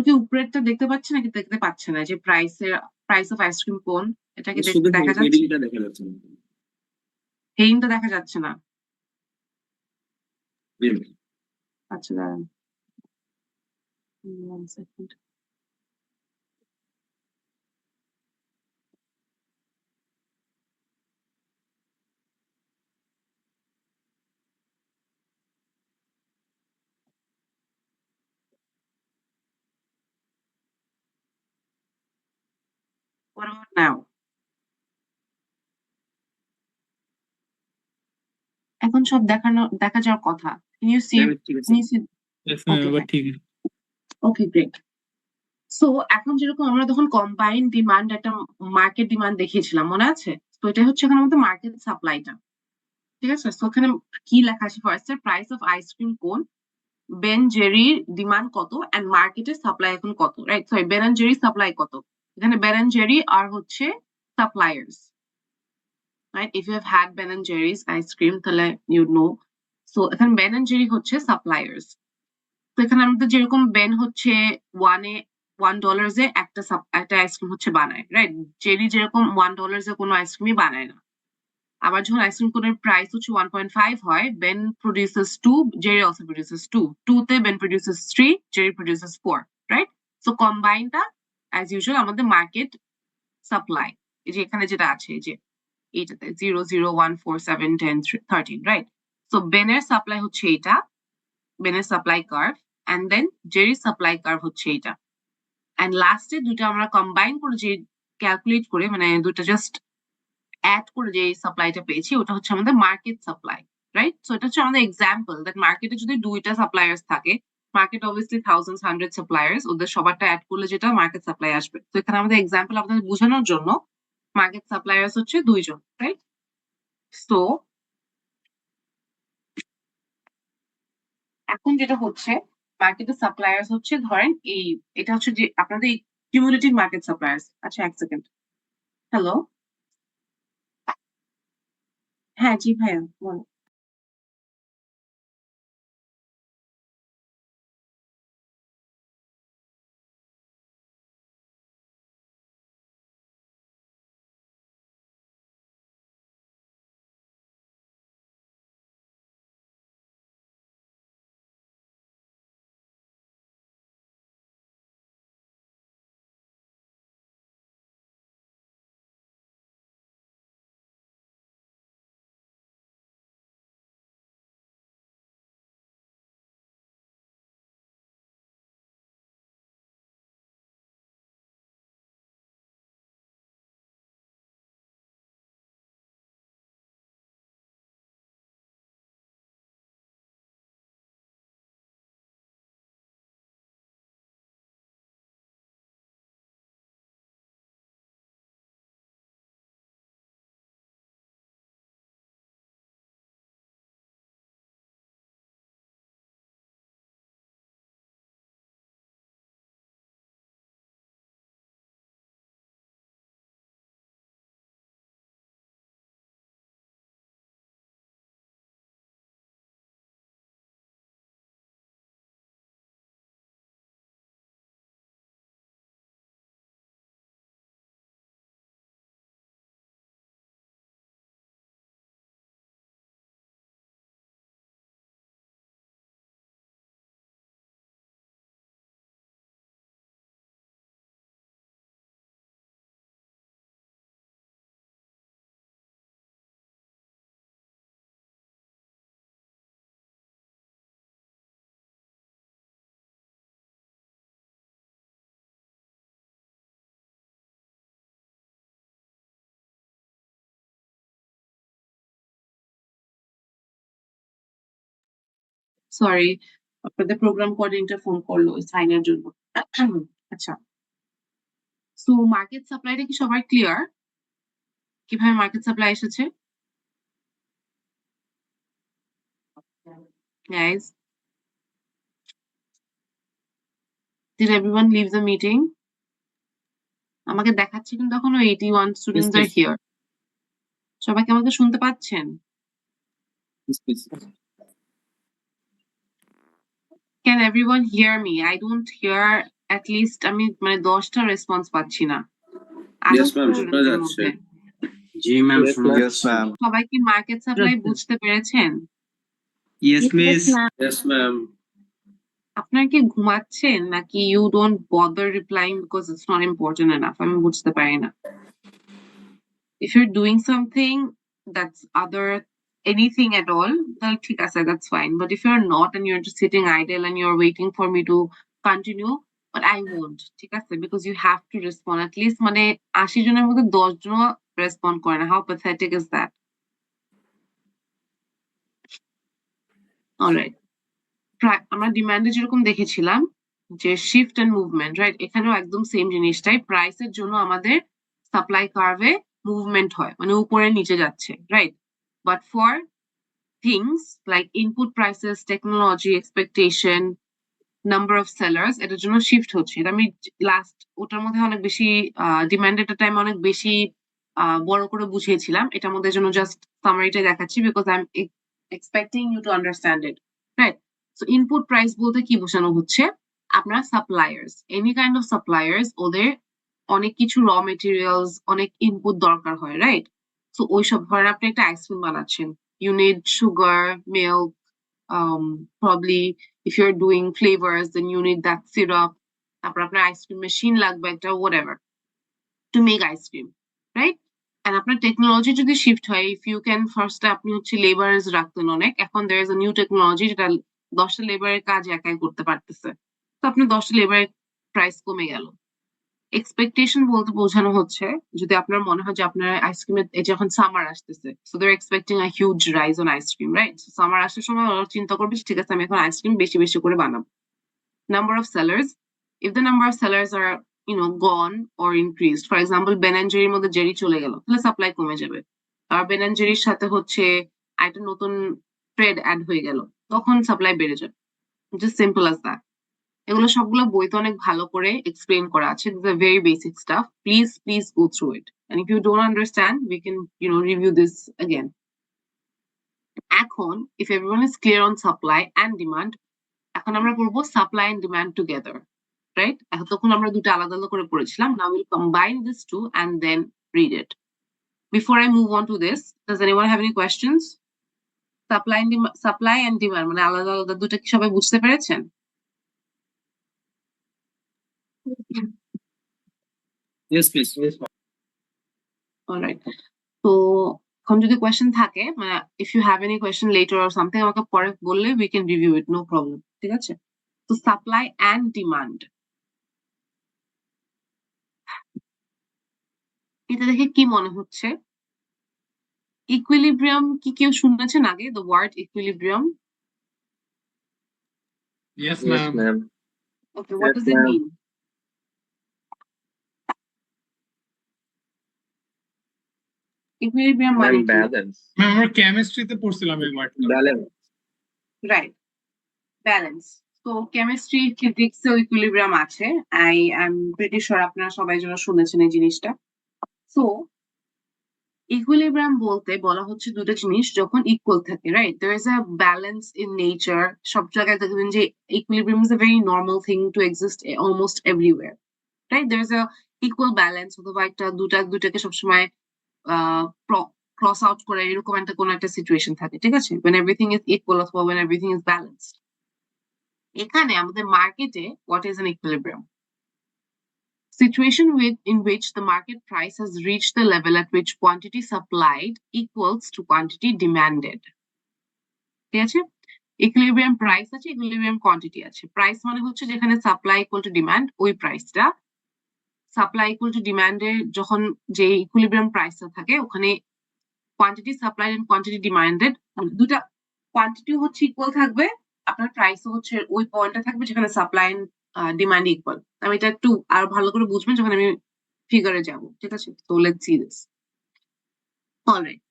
কি উপরেরটা দেখতে পাচ্ছে নাকি দেখতে পাচ্ছে না? যে প্রাইস অফ আইসক্রিম কোন, এটা কি শুধু দেখা যাচ্ছে? হেডিংটা দেখা যাচ্ছে না। হেডিংটা দেখা যাচ্ছে না? Yes. আচ্ছা দাঁড়ান 1 সেকেন্ড। What about now? এখন সব দেখা যাওয়ার কথা। Can you see? Ma'am, ঠিক আছে। Can you see? Yes, ma'am, Okay, এবার fine. ঠিক। Okay, great. সো এখন যেরকম আমরা তখন কম্বাইন ডিমান্ড একটা মার্কেট ডিমান্ড দেখিয়েছিলাম, মনে আছে? তো এটা হচ্ছে এখানে আমাদের মার্কেট সাপ্লাইটা, ঠিক আছে? সো এখানে কি লেখা আছে? First price of ice cream cone, Ben জেরির ডিমান্ড কত, এন্ড মার্কেটের সাপ্লাই এখন কত, right? Sorry, Ben and Jerry supply কত। এখানে বেন এন্ড জেরি আর হচ্ছে suppliers, right? If you have had Ben and Jerry's ice cream তাহলে ইউ নো। সো এখানে বেন এন্ড জেরি হচ্ছে সাপ্লায়ার্স। তো এখানে আমাদের যেরকম বেন হচ্ছে $1 এ একটা আইসক্রিম হচ্ছে বানায়, রাইট? জেরি যেরকম $1 এ কোনো আইসক্রিমই বানায় না। আবার যখন আইসক্রিম কোনের প্রাইস হচ্ছে 1.5 হয়, Ben produces 2, Jerry also produces 2, 2 তে Ben produces 3, Jerry produces 4, right? So কম্বাইনটা অ্যাজ ইউজুয়াল আমাদের মার্কেট সাপ্লাই, এই যে এখানে যেটা আছে, এই যে এইটাতে 0 0 1 4 7 10 13, রাইট? সো বেনের সাপ্লাই হচ্ছে এটা, বেনের supply curve, and then Jerry supply curve হচ্ছে এটা। এন্ড লাস্টে দুটো আমরা কম্বাইন করে যে ক্যালকুলেট করে, মানে দুটো জাস্ট অ্যাড করে যে সাপ্লাইটা পেয়েছি, ওটা হচ্ছে আমাদের মার্কেট সাপ্লাই, রাইট? সো এটা হচ্ছে আমাদের এক্সাম্পল দ্যাট মার্কেটে যদি দুইটা সাপ্লায়ার্স থাকে, market obviously thousands hundred suppliers, ওদের সবারটা অ্যাড করলে যেটা মার্কেট সাপ্লাই আসবে। তো এখানে আমাদের এক্সাম্পল আপনাদের বোঝানোর জন্য মার্কেট সাপ্লায়ার্স হচ্ছে দুইজন, রাইট? সো এখন যেটা হচ্ছে মার্কেটের সাপ্লায়ার্স হচ্ছে, ধরেন এই এটা হচ্ছে যে আপনাদের কিউমুলেটিভ মার্কেট সাপ্লায়ার্স। আচ্ছা, এক সেকেন্ড। হ্যালো, হ্যাঁ জি ভাইয়া বলো। সরি, আপনাদের প্রোগ্রাম কোঅর্ডিনেটর ফোন করলো সাইনের জন্য। আচ্ছা, সো মার্কেট সাপ্লাইটা কি সবার ক্লিয়ার? কিভাবে মার্কেট সাপ্লাই এসেছে? Guys, did everyone leave the meeting? আমাকে দেখাচ্ছে কিন্তু এখনো 81 স্টুডেন্টস আর হিয়ার। সবাই কি আমাকে শুনতে পাচ্ছেন? Can everyone hear me? I don't hear at least আমি মানে 10টা রেসপন্স পাচ্ছি না। Yes, ma'am, শোনা যাচ্ছে। জি ম্যাম, শোনা যাচ্ছে। সবাই কি মার্কেট সাপ্লাই বুঝতে পেরেছেন? Yes miss. Yes, ma'am. আপনারা কি ঘুমাচ্ছেন নাকি you don't bother replying because it's not important enough? আমি বুঝতে পারি না। If you're doing something that's other anything at all, then ঠিক আছে, that's fine. But if you're not and you're just sitting idle and you're waiting for me to continue, but I won't, ঠিক আছে? Because you have to respond. At least মানে 80 জনের মধ্যে 10 জন respond করে না। How pathetic is that? Alright. আমরা ডিমান্ডে যেরকম দেখেছিলাম যে শিফট এন্ড মুভমেন্ট, রাইট? এখানেও একদম সেম জিনিসটাই, প্রাইসের জন্য আমাদের সাপ্লাই কার্ভে মুভমেন্ট হয়, মানে উপরে নিচে যাচ্ছে, right? But for things like input prices, technology, expectation, number of sellers, এটার জন্য শিফট হচ্ছে। এটা আমি লাস্ট ওটার মধ্যে অনেক বেশি ডিমান্ডেড টাইম অনেক বেশি বড় করে বুঝিয়েছিলাম, এটার মধ্যে জন্য জাস্ট সামারিটা দেখাচ্ছি because I am expecting you to understand it, right? So input price বলতে কি বোঝানো হচ্ছে, আপনার suppliers, any kind of suppliers, ওদের অনেক কিছু র মেটেরিয়ালস, অনেক ইনপুট দরকার হয়, রাইট? সো ওইসব, ধরেন আপনি একটা আইসক্রিম বানাচ্ছেন, you need sugar, milk, probably if you're doing flavors, then you need that syrup. তারপর আপনার আইসক্রিম মেশিন লাগবে একটা, whatever, to make ice cream, right? And আপনার টেকনোলজি যদি শিফট হয়, if you can first আপনি হচ্ছে লেবার্স রাখতেন অনেক, এখন there is a new technology যেটা 10টা লেবারের কাজ একাই করতে পারতেছে, তো আপনি 10টা লেবারের প্রাইস কমে গেল। এক্সপেকটেশন বলতে বোঝানো হচ্ছে, যদি আপনার মনে হয় যে আপনার আইসক্রিমের, এই যখন সামার আসতেছে, so they are expecting a huge rise on ice cream, right? So summer আসার সময় ওরা চিন্তা করবে ঠিক আছে আমি এখন আইসক্রিম বেশি বেশি করে বানাবো। Number of sellers, if the number of sellers are gone or increased, for example Ben and Jerryর মধ্যে জেরি চলে গেল, তাহলে সাপ্লাই কমে যাবে। আর Ben and Jerryর সাথে হচ্ছে একটা নতুন ট্রেড অ্যাড হয়ে গেল, তখন সাপ্লাই বেড়ে যাবে, জাস্ট সিম্পল অ্যাজ দ্যাট। এগুলো সবগুলো বইতে অনেক ভালো করে এক্সপ্লেন করা আছে, this are very basic stuff, please go through it, and if you don't understand we can review this again. এখন if everyone is clear on supply and demand, এখন আমরা করব supply and demand together, right? এতক্ষণ আমরা দুটো আলাদা আলাদা করে পড়েছিলাম, now will combine this two and then read it. Before I move on to this, does anyone have any questions? Supply and demand মানে আলাদা আলাদা দুটো, কি সবাই বুঝতে পেরেছেন? Yes, please. অলরাইট, তো এখন যদি কোয়েশ্চেন থাকে, মানে if you have any question later or something, আমাকে পরে বললে we can review it, no problem, ঠিক আছে? তো সাপ্লাই এন্ড ডিমান্ড, এটা দেখে কি মনে হচ্ছে? ইকুইলিব্রিয়াম কি কেউ শুনেছেন আগে, the word equilibrium? Yes, ma'am. Okay, what does it mean? Equilibrium মানে কি? Balance. Ma'am, আমরা কেমিস্ট্রিতে পড়ছিলাম এই ওয়ার্ডটা। Balance. Right, balance. So chemistry, physics এও equilibrium আছে, I am pretty sure আপনারা সবাই যেন শুনেছেন এই জিনিসটা। So equilibrium বলতে বলা হচ্ছে দুটো জিনিস যখন ইকুয়াল থাকে, right? There is a balance in nature. সব জায়গায় দেখবেন যে equilibrium is a very normal thing to exist almost everywhere, right? There is a equal balance, অথবা একটা দুটাকে সবসময় ক্রস আউট করে এরকম একটা কোন একটা সিচুয়েশন থাকে, ঠিক আছে? when everything is equal অথবা when everything is balanced। এখানে আমাদের মার্কেটে what is an equilibrium? Situation in which the market price has reached the level at which quantity supplied equals to quantity demanded, ঠিক আছে? Equilibrium price আছে, equilibrium quantity আছে। Price মানে হচ্ছে যেখানে সাপ্লাই ইকুয়াল টু ডিমান্ড, ওই প্রাইসটা। Supply equal to ডিমান্ডের যখন যে ইকুইলিব্রিয়াম প্রাইসটা থাকে, ওখানে quantity supplied and quantity demanded, দুটা কোয়ান্টিটি হচ্ছে ইকুয়াল থাকবে, আপনার প্রাইসও হচ্ছে ওই পয়েন্টে থাকবে যেখানে সাপ্লাই এন্ড ডিমান্ড ইকুয়াল। আমি এটা একটু আরো ভালো করে বুঝবেন যখন আমি ফিগারে যাব, ঠিক আছে? তো let's see this. Alright,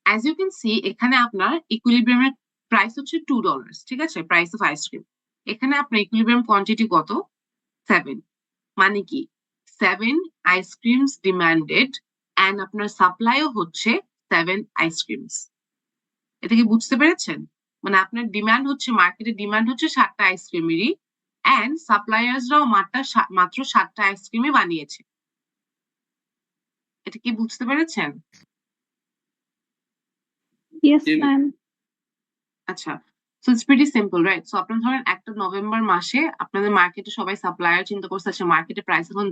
as you can see এখানে আপনার ইকুইলিব্রিয়ামের প্রাইস হচ্ছে $2, ঠিক আছে? Price of ice cream. এখানে আপনার ইকুইলিব্রিয়াম কোয়ান্টিটি কত? 7। মানে কি 7 আইসক্রিমস ডিমান্ডেড এন্ড আপনার সাপ্লাইও হচ্ছে 7 আইসক্রিমস। এটা কি বুঝতে পেরেছেন? মানে আপনার ডিমান্ড হচ্ছে, মার্কেটে ডিমান্ড হচ্ছে 7টা আইসক্রিমেরই, এন্ড সাপ্লায়ার্সরাও মাত্র 7টা আইসক্রিমই বানিয়েছে। এটা কি বুঝতে পেরেছেন? Yes, ma'am. আচ্ছা, so it's pretty simple, right? So আপনার ধরেন একটা নভেম্বর মাসে আপনাদের মার্কেটে সবাই সাপ্লায়ার চিন্তা করছে আচ্ছা মার্কেটে প্রাইস এখন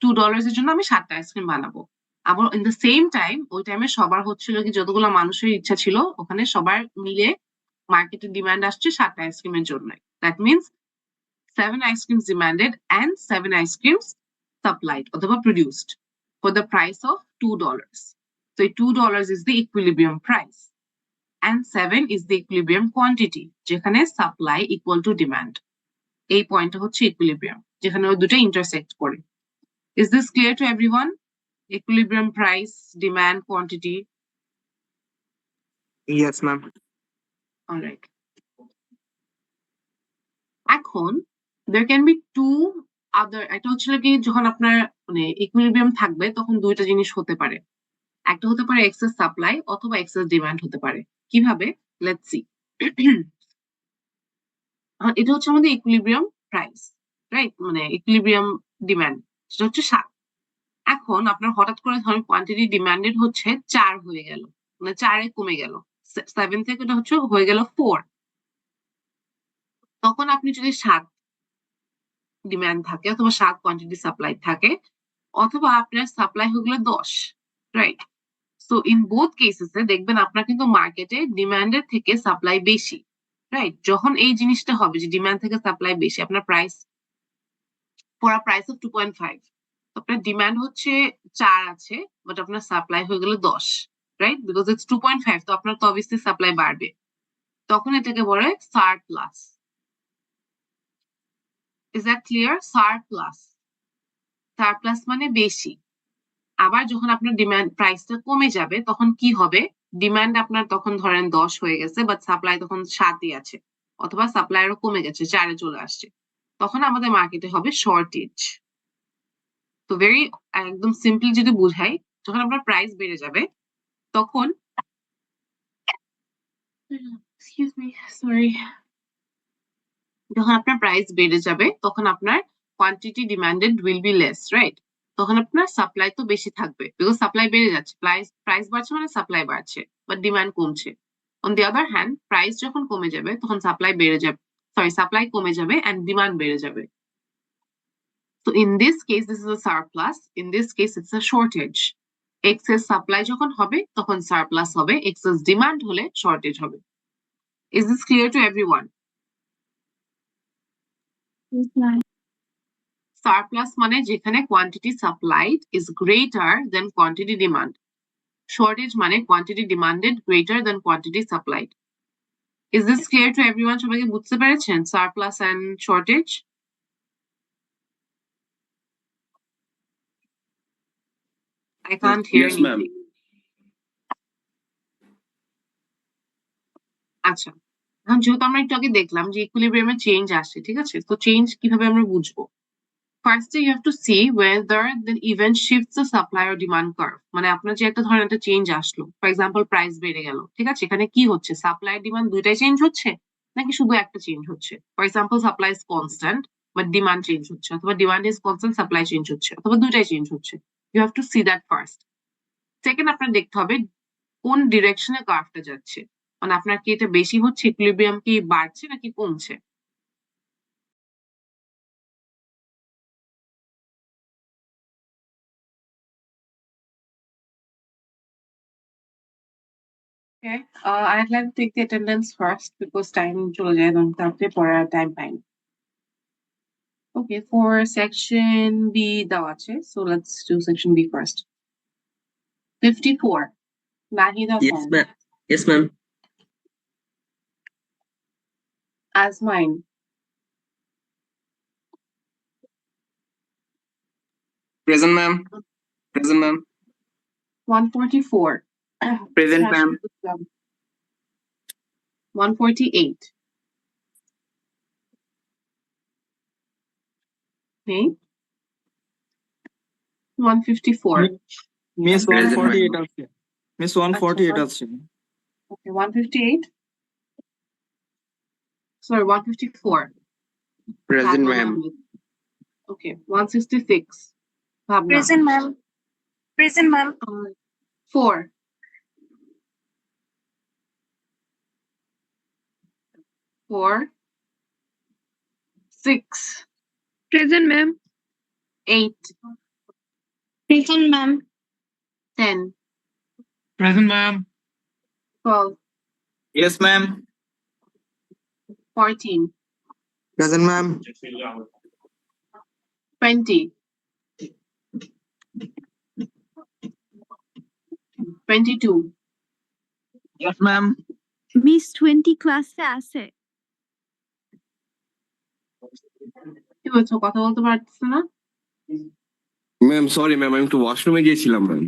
$2 এর জন্য আমি 7টা আইসক্রিম বানাবো। আবার ইন দ্য সেম টাইম, ওই টাইমে সবার হচ্ছিল কি, যতগুলো মানুষের ইচ্ছা ছিল ওখানে সবার মিলে মার্কেটে ডিমান্ড আসছে 7টা আইসক্রিমের জন্য। That means 7 ice creams demanded and 7 ice creams supplied অথবা produced for the price of $2. So $2 is the equilibrium price and 7 is the equilibrium quantity, যেখানে supply equal to demand. এই পয়েন্টটা হচ্ছে ইকুইলিব্রিয়াম, যেখানে ওই দুটো ইন্টারসেক্ট করে। Is this clear to everyone? Equilibrium, price, demand, quantity. Yes, ma'am. All right. এখন there can be two other, এটা হচ্ছে কি যখন আপনার মানে ইকুইলিব্রিয়াম থাকবে তখন দুইটা জিনিস হতে পারে। একটা হতে পারে এক্সেস সাপ্লাই অথবা এক্সেস ডিমান্ড হতে পারে। কিভাবে? Let's see. এটা হচ্ছে আমাদের ইকুইলিব্রিয়াম প্রাইস, রাইট? মানে ইকুইলিব্রিয়াম ডিমান্ড, সেটা হচ্ছে 7। এখন আপনার হঠাৎ করে ধরেন কোয়ান্টিটি ডিমান্ডেড হচ্ছে 4 হয়ে গেল, মানে 4-এ কমে গেল, 7 থেকে এটা হচ্ছে হয়ে গেল 4। তখন আপনি যদি 7 ডিমান্ড থাকে অথবা 7 কোয়ান্টিটি সাপ্লাই থাকে, অথবা আপনার সাপ্লাই হয়ে গেল 10, রাইট? সো ইন বোথ কেসেসে দেখবেন আপনার কিন্তু মার্কেটে ডিমান্ডের থেকে সাপ্লাই বেশি, রাইট? যখন এই জিনিসটা হবে যে ডিমান্ড থেকে সাপ্লাই বেশি, আপনার price for a price of 2.5, আপনার ডিমান্ড হচ্ছে 4 আছে, বাট আপনার সাপ্লাই হয়ে গেল 10, রাইট? বিকজ ইটস 2.5, তো আপনার তো অবভিয়াসলি সাপ্লাই বাড়বে। তখন এটাকে বলে surplus. Is that clear? Surplus, surplus মানে বেশি। আবার যখন আপনার ডিমান্ড প্রাইসটা কমে যাবে তখন কি হবে? ডিমান্ড আপনার তখন ধরেন 10 হয়ে গেছে, বাট সাপ্লাই তখন 7-ই আছে, অথবা সাপ্লাই আরো কমে গেছে, 4-এ চলে আসছে, তখন আমাদের মার্কেটে হবে শর্টেজ। তো ভেরি একদম সিম্পল যদি বুঝাই, যখন আপনার প্রাইস বেড়ে যাবে তখন এক্সকিউজ মি সরি, যখন আপনার প্রাইস বেড়ে যাবে তখন আপনার quantity demanded will be less, right? তখন আপনার সাপ্লাই তো বেশি থাকবে, বিকজ সাপ্লাই বেড়ে যাচ্ছে, প্রাইস বাড়ছে মানে সাপ্লাই বাড়ছে, বাট ডিমান্ড কমছে। On the other hand, price যখন কমে যাবে তখন সাপ্লাই বেড়ে যাবে, সাপ্লাই কমে যাবে এন্ড ডিমান্ড বেড়ে যাবে। So in this case, this is a surplus. In this case, it's a shortage. Excess supply যখন হবে তখন surplus হবে, excess demand হলে shortage হবে। Is this clear to everyone? Surplus মানে যেখানে quantity supplied is greater than quantity demand. Shortage মানে quantity demanded greater than quantity supplied. Is this clear to everyone? সবাইকে বুঝতে পেরেছেন surplus and shortage? I can't hear Yes, ma'am. anything. আচ্ছা, এখন যেহেতু আমরা একটু আগে দেখলাম যে ইকুইলিব্রিয়ামে চেঞ্জ আসে, ঠিক আছে? তো চেঞ্জ কিভাবে আমরা বুঝবো? First, you have to see whether the event shifts the supply or demand curve. মানে আপনার যে একটা ধরনের একটা চেঞ্জ আসলো, ফর এক্সাম্পল প্রাইস বেড়ে গেল, ঠিক আছে? এখানে কি হচ্ছে? সাপ্লাই ডিমান্ড দুইটাই চেঞ্জ হচ্ছে নাকি শুধু একটা চেঞ্জ হচ্ছে? For example supply is constant but demand change হচ্ছে, অথবা demand is constant supply change হচ্ছে, অথবা দুইটাই চেঞ্জ হচ্ছে। You have to see that first. Second, আপনার দেখতে হবে কোন ডিরেকশনে কার্ভটা যাচ্ছে, মানে আপনার কি এটা বেশি হচ্ছে, ইকুইলিব্রিয়াম কি বাড়ছে নাকি কমছে? Okay, I'd like to take the attendance first because time চলে যায় এবং তারপরে পড়ার টাইম পাইনি। Okay, for section B দেওয়া আছে, so let's do section B first. 54. Nahida Yes, Khan. ma'am. Yes, ma'am. As mine. Present, ma'am. Present, ma'am. 144. Present, ma'am. 148. Okay. 154. Miss Present, ma'am. 148 আছে। Miss 148 আছে। Okay, 158. Sorry, 154. Present, Bhabna ma'am. Ahmed. Okay, 166. Bhabna. Present, ma'am. Present, ma'am. 4. 4. 6. Present, ma'am. 8. Present, ma'am. 10. Present, ma'am. 12. Yes, ma'am. 14. Present, ma'am. 20. 22. Yes, ma'am. Miss 20 ক্লাসে আছে। হয়েছে? কথা বলতে পারতেছে না? Ma'am sorry ma'am, আমি একটু ওয়াশরুমে গিয়েছিলাম ma'am.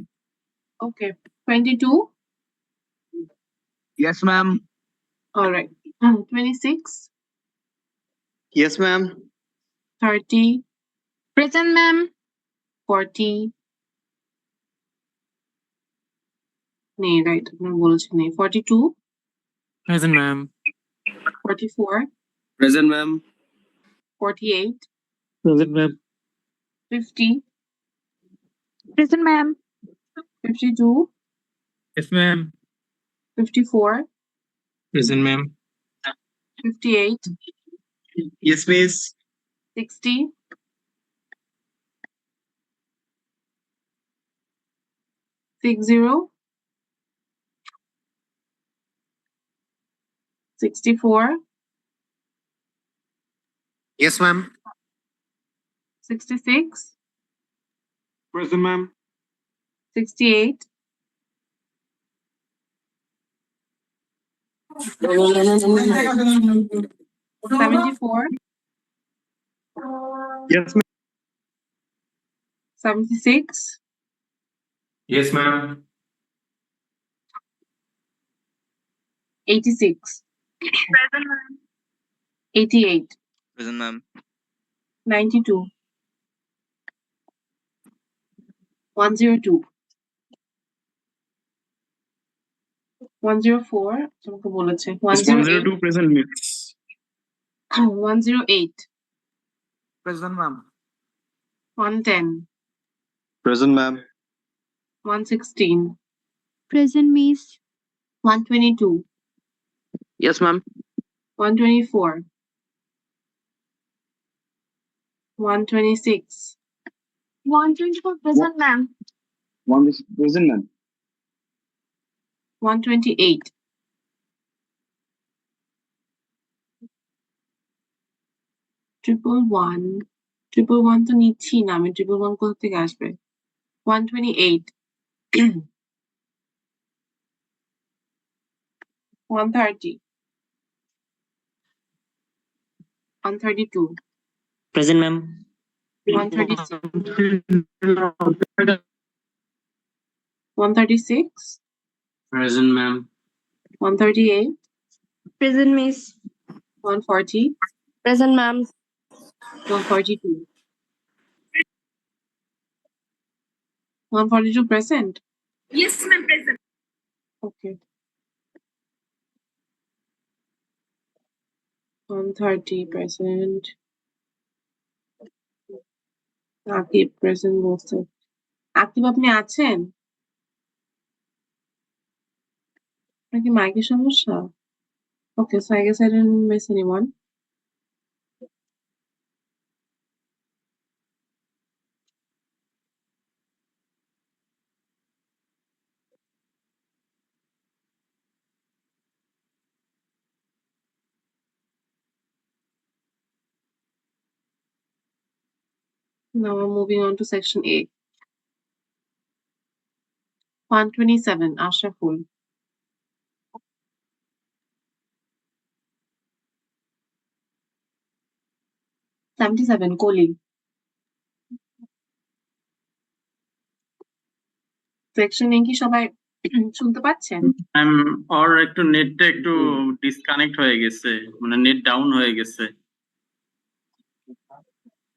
Okay. 22. Yes, ma'am. All right. 26, Yes, ma'am. 30, Present, ma'am. 40. নেই, রাইট, আপনার বলেছেন নেই। 42, Present, ma'am. 44, present ma'am. 48, Present, ma'am. 50, Present, ma'am. 52, Yes, ma'am. 54, Present, ma'am. 58, Yes, miss. 60, 60, 64, Yes, ma'am. 66, Present, ma'am. 68, 74, Yes, ma'am. 76, Yes, ma'am. 86, 88, Present, ma'am. 92, 102, 104, তোমাকে বলেছে, 108, present, miss. 108, Present, ma'am. 110, Present, ma'am. 116, Present, miss. 122, Yes, ma'am. 124, 126, 124 present, ma'am. One is present, ma'am. 128, 111 তো নিচ্ছি না আমি, 111 কোথা থেকে আসবে? 128, 130, 132, Present, ma'am. 136, 136, Present, ma'am. 138, Present, miss. 140, Present, ma'am. 142, 142 present. Yes, ma'am. Present. Okay. 130 present. Akib present বলছে। আকিব আপনি আছেন? আপনার কি মাইকের সমস্যা? Okay, so I guess I didn't miss anyone. Now we're moving on to section A. 127, Ashraful. 77, Koli. Section এ কি সবাই শুনতে পাচ্ছেন? ওর একটু নেটটা একটু ডিসকানেক্ট হয়ে গেছে, মানে নেট ডাউন হয়ে গেছে।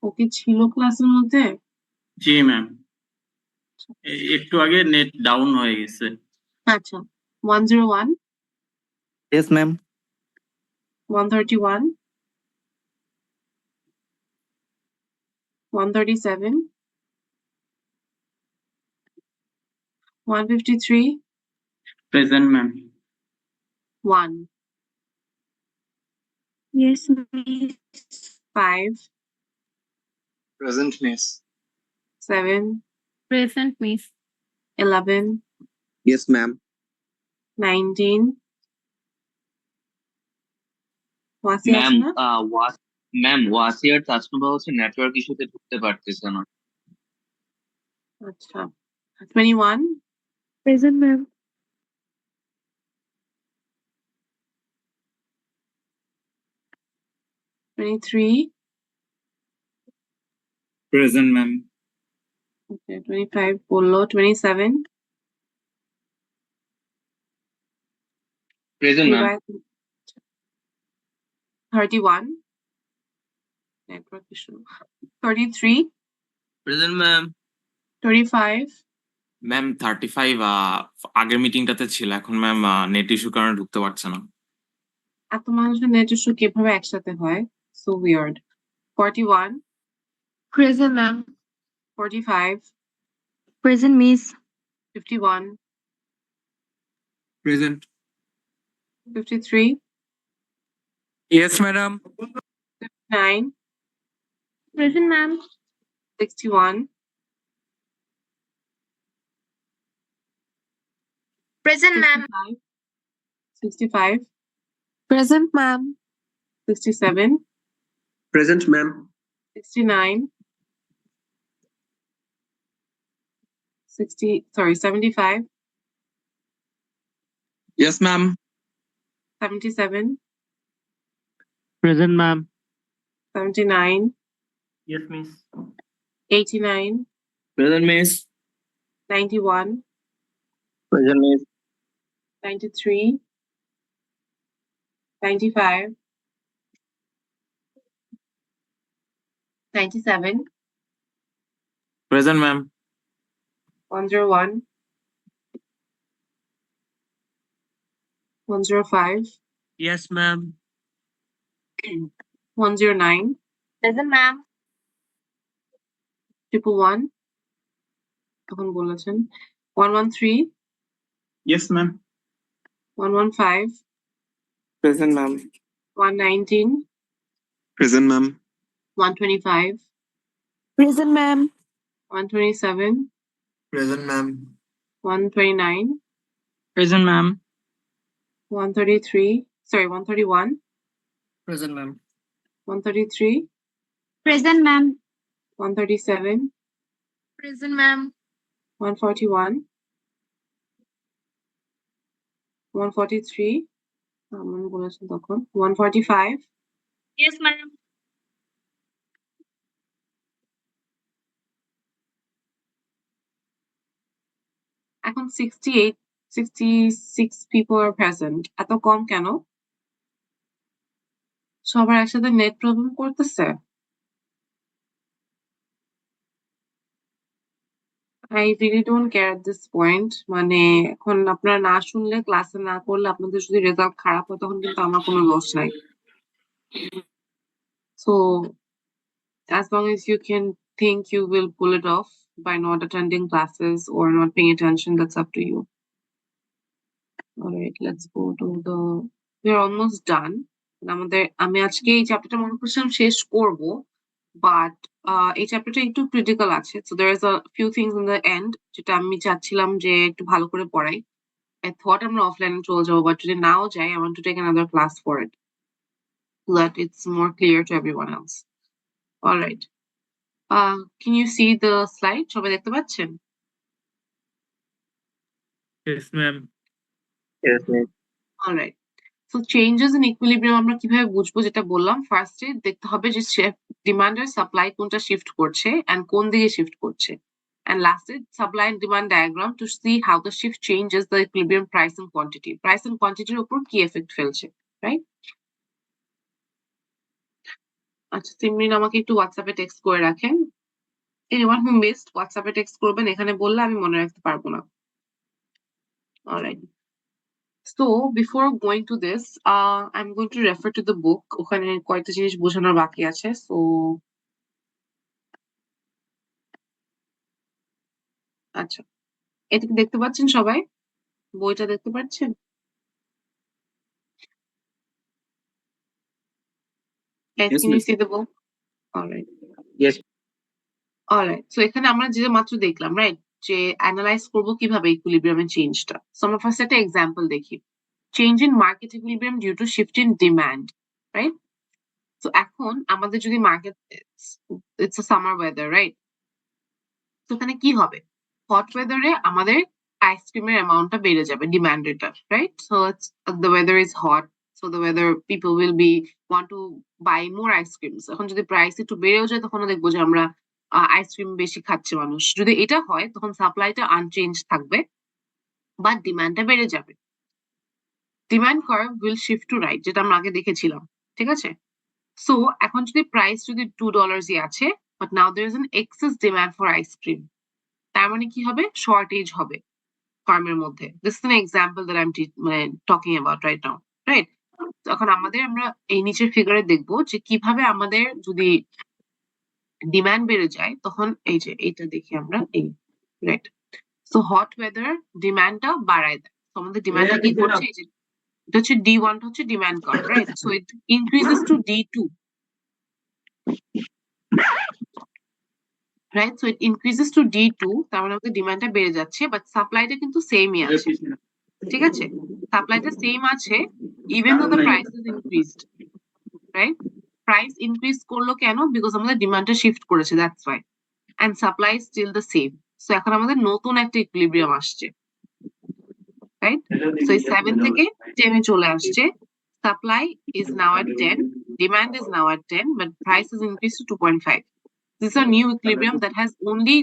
ওকে ছিল ক্লাসের মধ্যে? জি ম্যাম, একটু আগে নেট ডাউন হয়ে গেছে। আচ্ছা, 101, Yes, ma'am. 131, 137, 153, present ma'am. 1, Yes, miss. 5, Present, miss. 7, Present, miss. 11, Yes, ma'am. 19. Wasi আছে না? ম্যাম ওয়াসিয়ার তাসনুবা হচ্ছে নেটওয়ার্ক ইস্যুতে ঢুকতে পারতেছে না। আচ্ছা, 21, Present, ma'am. 23, Present, ma'am. Okay, 25 বললো, 27 Present, ma'am. 31 network issue, 33 Present, ma'am. 35 ma'am 35 আগের মিটিংটাতে ছিল, এখন ম্যাম নেট ইস্যু কারণে ঢুকতে পারছে না। এত মানুষের নেট ইস্যু কিভাবে একসাথে হয়, so weird. 41 Present, ma'am. 45 Present, miss. 51 present. 53 yes madam. 9 Present, ma'am. 61 Present, 65 Present, ma'am. 67 Present, ma'am. 69 75 Yes, ma'am. 77 Present, ma'am. 79 Yes, miss. 89 Present, miss. 91 Present, miss. 93 95 97 present ma'am. 101 105 Yes, ma'am. 109 Present, ma'am. 111 তখন বলেছেন 113 Yes, ma'am. 115 Present, ma'am. 119 Present, ma'am. 125 Present, ma'am. 127 Present, ma'am. 129 Present, ma'am. 133 sorry 131 Present, ma'am. 133 Present, ma'am. 137 Present, ma'am. 141 143 বলেছেন তখন 145 Yes, ma'am. এখন 68 66 people are present. এত কম কেন? সবার একসাথে net problem করতেছে? I really don't care at this point. মানে এখন আপনারা না শুনলে, ক্লাসে না করলে, আপনাদের যদি রেজাল্ট খারাপ হয় তখন কিন্তু আমার কোনো লস নাই। So as long as you can think you will pull it off by not attending classes or not paying attention, that's up to you. All right, let's go to the. We're almost done. আমি আজকে এই চ্যাপ্টারটা মনে করছিলাম শেষ করব, but এই চ্যাপ্টারটা একটু ক্রিটিক্যাল আছে, so there is a few things in the end যেটা আমি চাচ্ছিলাম যে একটু ভালো করে পড়াই। I thought আমরা অফলাইনে চলে যাবো, বাট যদি নাও যাই, I want to take another class for it so that it's more clear to everyone else. All right. Can you see the slide? সবাই দেখতে পাচ্ছেন? Yes ma'am. Yes, ma'am. All right. So changes in equilibrium আমরা কিভাবে বুঝবো, যেটা বললাম, ফার্স্টে দেখতে হবে যে ডিমান্ড আর সাপ্লাই কোনটা শিফট করছে এন্ড কোন দিকে শিফট করছে, and lastly supply and demand diagram to see how the shift changes the equilibrium price and quantity. Price and quantity এর উপর কি এফেক্ট ফেলছে, রাইট? আচ্ছা, সিমরিন আমাকে একটু হোয়াটসঅ্যাপে টেক্সট করে রাখেন। anyone who missed হোয়াটসঅ্যাপে টেক্সট করবেন, এখানে বললে আমি মনে রাখতে পারবো না। Alright. So before going to this, I'm going to refer to the book. ওখানে কয়েকটা জিনিস বোঝানোর বাকি আছে। So আচ্ছা, এটা কি দেখতে পাচ্ছেন সবাই? বইটা দেখতে পাচ্ছেন? Guys, Yes, can you miss. see the book? Alright. Yes. Alright. So এখানে আমরা যেটা মাত্র দেখলাম, রাইট, যে অ্যানালাইজ করব কিভাবে ইকুইলিব্রিয়ামের চেঞ্জটা। সো আমরা ফার্স্ট একটা এক্সাম্পল দেখি। Change in market equilibrium due to shift in demand, right? So এখন আমাদের যদি market, it's a summer weather, right? তো ওখানে কি হবে? হট ওয়েদারে আমাদের আইসক্রিমের অ্যামাউন্টটা বেড়ে যাবে, ডিমান্ডেডটা, right? So the weather is hot, so the weather people will be want to buy more ice creams. এখন যদি প্রাইস একটু বেড়েও যায়, তখন দেখবো যে আমরা আইসক্রিম বেশি খাচ্ছে মানুষ, যদি এটা হয় তখন সাপ্লাইটা আনচেঞ্জ থাকবে বাট ডিমান্ডটা বেড়ে যাবে। Demand curve will shift to right, যেটা আমরা আগে দেখেছিলাম, ঠিক আছে? সো এখন যদি প্রাইস যদি $2 আছে but now there is an excess demand for ice cream, তার মানে কি হবে? শর্টেজ হবে ফার্মের মধ্যে। This is an example that I am মানে talking about right now, right? এখন আমরা এই নিচের ফিগারে দেখবো যে কিভাবে আমাদের যদি ডিমান্ড বেড়ে যায় তখন এই যে এইটা দেখি আমরা এই রাইট। সো হট ওয়েদার ডিমান্ডটা বাড়ায় দেয়। তো আমাদের ডিমান্ডটা কি করছে? এই যে এটা হচ্ছে D1 হচ্ছে demand curve, right? So it increases to D2, right? So it increases to D2, তার মানে আমাদের ডিমান্ডটা বেড়ে যাচ্ছে বাট সাপ্লাইটা কিন্তু সেমই আছে, ঠিক আছে? সাপ্লাইটা সেম আছে even though the price is increased, right? Price increase করলো কেন? বিকজ আমাদের ডিমান্ডটা শিফট করেছে, that's why. And supply is still the same. So এখন আমাদের নতুন একটা ইকুইলিব্রিয়াম আসছে, রাইট? সো এই 7 থেকে 10 এ চলে আসছে। Supply is now at 10, demand is now at 10, but price is increased to 2.5. This is a new equilibrium that has only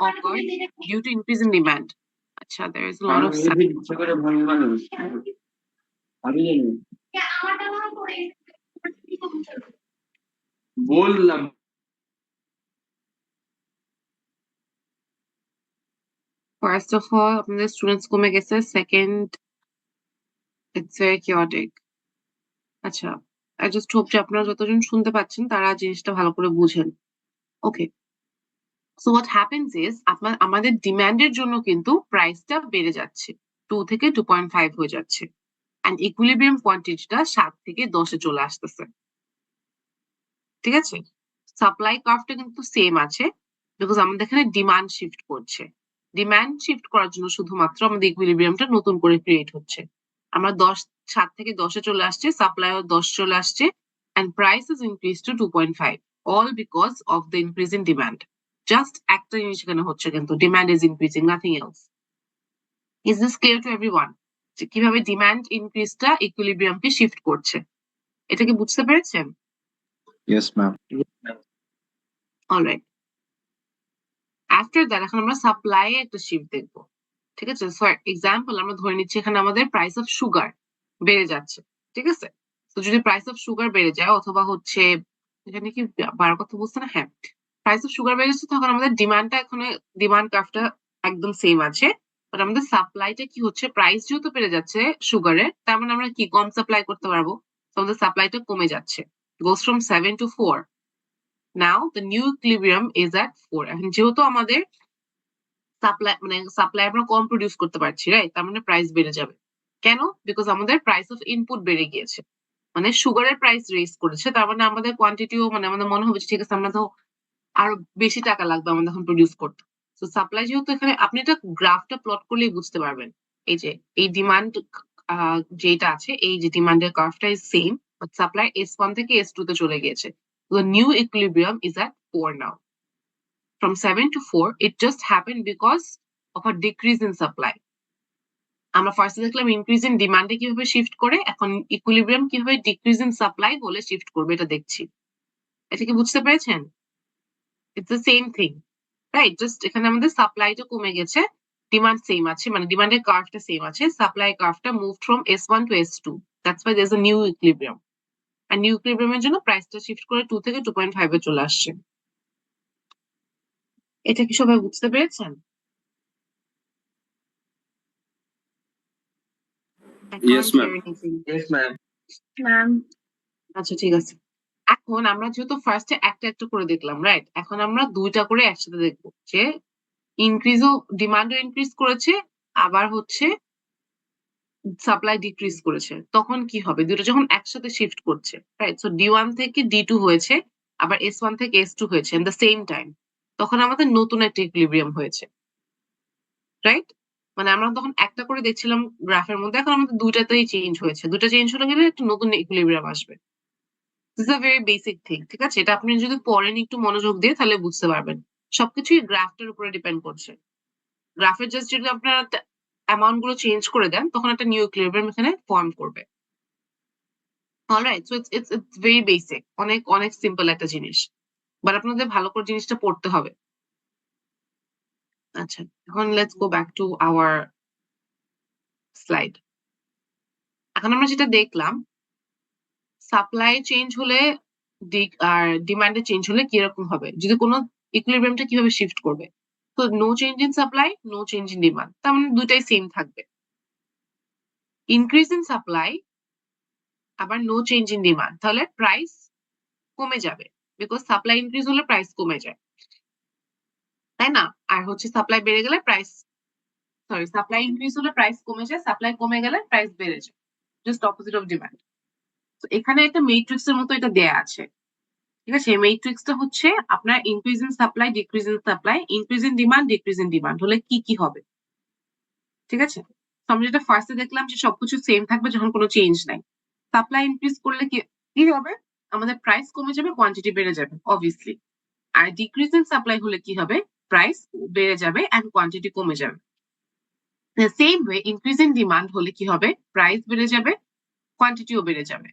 occurred due to increase in demand. Acha, there is a lot of First of all, আপনাদের students কমে গেছে। Second, it's very chaotic. আচ্ছা, I just hope যে আপনারা যতজন শুনতে পাচ্ছেন তারা জিনিসটা ভালো করে বুঝেন। Okay. So what happens is আমাদের ডিমান্ডের জন্য কিন্তু প্রাইসটা বেড়ে যাচ্ছে, 2 থেকে 2.5 হয়ে যাচ্ছে, and equilibrium কোয়ান্টিটিটা 7 থেকে 10 এ চলে আসতেছে, ঠিক আছে? সাপ্লাই কার্ভটা কিন্তু সেম আছে বিকজ আমাদের এখানে ডিমান্ড শিফট করছে। ডিমান্ড শিফট করার জন্য শুধুমাত্র আমাদের ইকুইলিব্রিয়ামটা নতুন করে ক্রিয়েট হচ্ছে। আমরা 7 থেকে 10 এ চলে আসছে, সাপ্লাইও 10 চলে আসছে, and price is increased to 2.5, all because of the increase in demand. Just একটা জিনিস এখানে হচ্ছে কিন্তু demand is increasing, nothing else. Is this clear to everyone? যে কিভাবে ডিমান্ড ইনক্রিজটা ইকুইলিব্রিয়ামকে শিফট করছে, এটা কি বুঝতে পেরেছেন? Yes, ma'am. Alright, after that এখন আমরা সাপ্লাই একটা শিফট দেখবো, ঠিক আছে? ফর এক্সাম্পল আমরা ধরে নিচ্ছি এখানে আমাদের প্রাইস অফ সুগার বেড়ে যাচ্ছে, ঠিক আছে? তো যদি প্রাইস অফ সুগার বেড়ে যায় অথবা হচ্ছে এখানে কি বাড়ার কথা বুঝছে না, হ্যাঁ, প্রাইস অফ সুগার বেড়ে যাচ্ছে তখন আমাদের ডিমান্ডটা এখানে ডিমান্ড কার্ভটা একদম সেম আছে, বাট আমাদের সাপ্লাইটা কি হচ্ছে? প্রাইস যেহেতু বেড়ে যাচ্ছে সুগারের, তার মানে আমরা কি কম সাপ্লাই করতে পারবো, তো আমাদের সাপ্লাইটা কমে যাচ্ছে, goes from 7 to 4. Now the new equilibrium is at 4. এখন যেহেতু আমাদের সাপ্লাই আমরা কম প্রডিউস করতে পারছি, রাইট? তার মানে প্রাইস বেড়ে যাবে। কেন? বিকজ আমাদের প্রাইস অফ ইনপুট বেড়ে গিয়েছে, মানে সুগারের প্রাইস রেজ করেছে, তার মানে আমাদের কোয়ান্টিটিও মানে আমাদের মনে হবে ঠিক আছে আমরা তো আরো বেশি টাকা লাগবে আমাদের এখন প্রডিউস করতে। তো সাপ্লাই যেহেতু এখানে আপনি এটা গ্রাফটা প্লট করলেই বুঝতে পারবেন, এই যে এই ডিমান্ড যেটা আছে, এই যে ডিমান্ডের কার্ভটা is same, but supply S1 থেকে S2 তে চলে গিয়েছে। The new equilibrium is at 4 now. From 7 to 4, it just happened because of a decrease in supply. আমরা ফার্স্টে দেখলাম ইনক্রিজ ইন ডিমান্ডে কিভাবে শিফট করে, এখন ইকুইলিব্রিয়াম কিভাবে ডিক্রিজ ইন সাপ্লাই হলে শিফট করবে এটা দেখছি। এটা কি বুঝতে পেরেছেন? It's the same thing, right? Just এখানে আমাদের সাপ্লাইটা কমে গেছে, ডিমান্ড সেম আছে, মানে ডিমান্ডের কার্ভটা সেম আছে, সাপ্লাই কার্ভটা move from S1 to S2, that's why there is a new equilibrium, আর নিউ ইকুইলিব্রিয়ামের জন্য প্রাইসটা শিফট করে 2 থেকে 2.5 এ চলে আসছে। এটা কি সবাই বুঝতে পেরেছেন? Yes, ma'am. Yes, ma'am. আচ্ছা, ঠিক আছে। এখন আমরা যেহেতু ফার্স্টে একটা একটা করে দেখলাম, রাইট? এখন আমরা দুইটা করে একসাথে দেখবো যে ইনক্রিজও ডিমান্ডও ইনক্রিজ করেছে, আবার হচ্ছে সাপ্লাই ডিক্রিজ করেছে, তখন কি হবে? দুটো যখন একসাথে শিফট করছে, রাইট? সো D1 থেকে D2 হয়েছে, আবার S1 থেকে S2 হয়েছে এট দ্য সেম টাইম, তখন আমাদের নতুন একটা ইকুইলিব্রিয়াম হয়েছে, রাইট? মানে আমরা তখন একটা করে দেখছিলাম গ্রাফের মধ্যে, এখন আমাদের দুইটাতেই চেঞ্জ হয়েছে, দুটো চেঞ্জ হলে গেলে একটা নতুন ইকুইলিব্রিয়াম আসবে। This is a very basic thing, ঠিক আছে? এটা আপনি যদি পড়েন একটু মনোযোগ দিয়ে তাহলে বুঝতে পারবেন। সবকিছুই গ্রাফটার উপরে ডিপেন্ড করছে। গ্রাফের জাস্ট যদি আপনারা অ্যামাউন্ট গুলো চেঞ্জ করে দেন তখন একটা নিউ ইকুইলিব্রিয়াম এখানে ফর্ম করবে। Alright, so it's very basic, অনেক অনেক সিম্পল একটা জিনিস। বাট আপনাদের ভালো করে জিনিসটা পড়তে হবে। আচ্ছা, এখন let's go back to our slide. এখন আমরা যেটা দেখলাম, সাপ্লাই চেঞ্জ হলে আর ডিমান্ডে চেঞ্জ হলে কিরকম হবে, যদি কোনো ইকুইলিব্রিয়ামটা কিভাবে শিফট করবে। তো no change in supply, no change in demand, তার মানে দুইটাই সেম থাকবে। ইনক্রিজ ইন সাপ্লাই আবার নো চেঞ্জ ইন ডিমান্ড, তাহলে প্রাইস কমে যাবে, বিকজ সাপ্লাই ইনক্রিজ হলে প্রাইস কমে যায়, তাই না? আর হচ্ছে সাপ্লাই বেড়ে গেলে সাপ্লাই ইনক্রিজ হলে প্রাইস কমে যায়, সাপ্লাই কমে গেলে প্রাইস বেড়ে যায়, জাস্ট অপোজিট অফ ডিমান্ড। তো এখানে একটা ম্যাট্রিক্স এর মতো এটা দেয়া আছে, ঠিক আছে? এই ম্যাট্রিক্সটা হচ্ছে আপনার increase in supply, decrease in supply, increase in demand, decrease in demand হলে কি কি হবে, ঠিক আছে? আমরা যেটা ফার্স্টে দেখলাম যে সবকিছু সেম থাকবে যখন কোনো চেঞ্জ নাই। সাপ্লাই ইনক্রিজ করলে কি হবে, আমাদের প্রাইস কমে যাবে, কোয়ান্টিটি বেড়ে যাবে অবভিয়াসলি। আর ডিক্রিজ ইন সাপ্লাই হলে কি হবে, প্রাইস বেড়ে যাবে এন্ড কোয়ান্টিটি কমে যাবে। Same way increase in demand হলে কি হবে, প্রাইস বেড়ে যাবে, কোয়ান্টিটিও বেড়ে যাবে।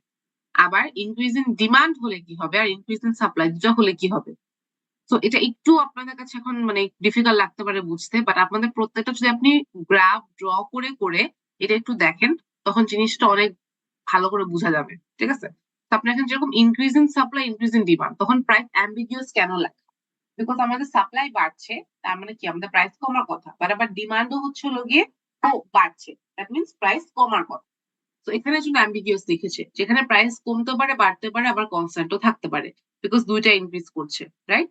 আবার ইনক্রিজ ইন ডিমান্ড হলে কি হবে, আর ইনক্রিজ ইন সাপ্লাই দুটো হলে কি হবে। তো এটা একটু আপনাদের কাছে এখন মানে ডিফিকাল্ট লাগতে পারে বুঝতে, বাট আপনাদের প্রত্যেকটা যদি আপনি গ্রাফ ড্র করে করে এটা একটু দেখেন, তখন জিনিসটা অনেক ভালো করে বোঝা যাবে, ঠিক আছে? তো আপনি এখন যেরকম increase in supply, increase in demand, তখন প্রাইস অ্যাম্বিগুয়াস কেন লাগে? বিকজ আমাদের সাপ্লাই বাড়ছে, তার মানে কি আমাদের প্রাইস কমার কথা, বাট আবার ডিমান্ডও হচ্ছে হলো গিয়ে বাড়ছে, দ্যাট মিনস প্রাইস কমার কথা। তো এখানে জন্য অ্যাম্বিগুয়াস লিখেছে, যেখানে প্রাইস কমতে পারে, বাড়তে পারে, আবার কনস্ট্যান্টও থাকতে পারে, বিকজ দুইটা ইনক্রিজ করছে, রাইট?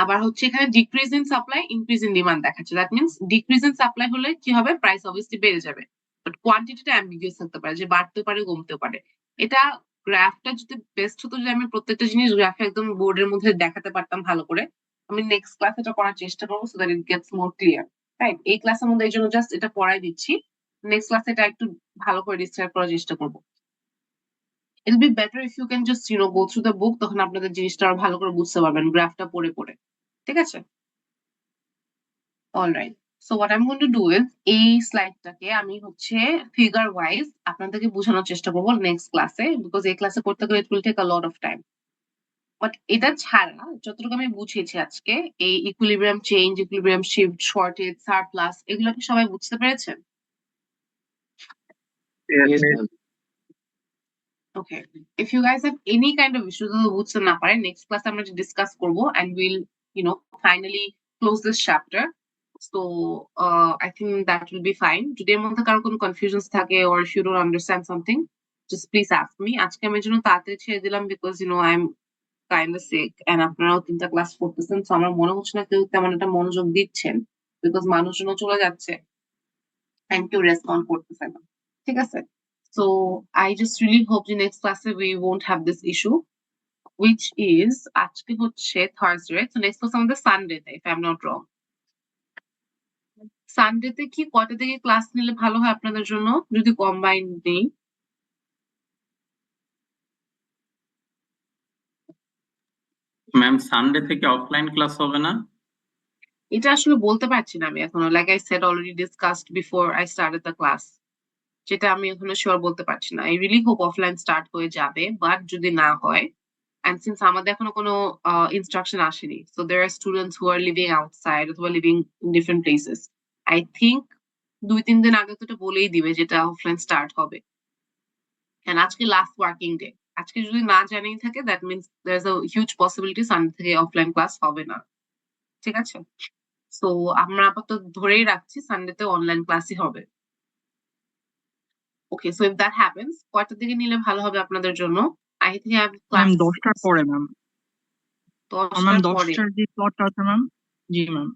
আবার হচ্ছে এখানে decrease in supply, increase in demand দেখাচ্ছে, that means decrease in supply হলে কি হবে, প্রাইস অবভিয়াসলি বেড়ে যাবে, বাট কোয়ান্টিটিটা অ্যাম্বিগুয়াস থাকতে পারে, যে বাড়তে পারে কমতে পারে। এটা গ্রাফটা যদি বেস্ট হতো, যদি আমি প্রত্যেকটা জিনিস গ্রাফে একদম বোর্ডের মধ্যে দেখাতে পারতাম ভালো করে। আমি নেক্সট ক্লাসে এটা করার চেষ্টা করবো, so that it gets more clear, right? এই ক্লাসের মধ্যে এই জন্য জাস্ট এটা পড়াই দিচ্ছি, নেক্সট ক্লাসে এটা একটু ভালো করে ডিসক্রাইব করার চেষ্টা করবো। It'll be better if you can just go through the book, তখন আপনাদের জিনিসটা আরো ভালো করে বুঝতে পারবেন গ্রাফটা পড়ে পড়ে, ঠিক আছে? Alright, so what I am going to do is, এই স্লাইডটাকে আমি হচ্ছে ফিগার ওয়াইজ আপনাদেরকে বোঝানোর চেষ্টা করবো নেক্সট ক্লাসে, বিকজ এই ক্লাসে করতে গেলে it will take a lot of time. But এটা ছাড়া যতটুকু আমি বুঝিয়েছি আজকে, এই equilibrium change, equilibrium shift, shortage, surplus, এগুলো কি সবাই বুঝতে পেরেছেন? Okay. If you guys have any kind of issues with বুঝতে না পারেন, next class আমরা ডিসকাস করব and we'll finally close this chapter. So I think that will be fine. যদি এর মধ্যে কারো কোনো confusions থাকে or if you don't understand something, just please ask me. আজকে আমি জন্য তাড়াতাড়ি ছেড়ে দিলাম because I'm kind of sick and আপনারাও 3টা ক্লাস করতেছেন, so আমার মনে হচ্ছে না কেউ তেমন একটা মনোযোগ দিচ্ছেন, because মানুষজনও চলে যাচ্ছে and কেউ রেসপন্ড করতেছে না, ঠিক আছে? So I just really hope the next class we won't have this issue, which is আজকে হচ্ছে Thursday, so next class আমাদের Sunday তে, if I'm not wrong. Sunday তে কি কয়টা থেকে ক্লাস নিলে ভালো হয় আপনাদের জন্য, যদি কম্বাইন নেই? ম্যাম সানডে থেকে অফলাইন ক্লাস হবে না? এটা আসলে বলতে পারছি না আমি এখনো, like I said already discussed before I started the class, যেটা আমি এখনো শিওর বলতে পারছি না। I really hope offline start হয়ে যাবে, বাট যদি না হয়, and since আমাদের এখনো কোনো instruction আসেনি, so there are students who are living outside অথবা living in different places, I think 2-3 দিন আগে তো এটা বলেই দিবে যেটা অফলাইন স্টার্ট হবে। and আজকে লাস্ট ওয়ার্কিং ডে, আজকে যদি না জানিয়ে থাকে, that means there's a huge possibility Sunday থেকে অফলাইন ক্লাস হবে না, ঠিক আছে? সো আমরা আপাতত ধরেই রাখছি সানডেতে অনলাইন ক্লাসই হবে। Okay, so if that happens, কয়টার দিকে নিলে ভালো হবে আপনাদের জন্য? I think I have class ma'am 10টার পরে ম্যাম। ম্যাম 10টার পরে। 10টার যে স্লটটা আছে ম্যাম। জি ম্যাম।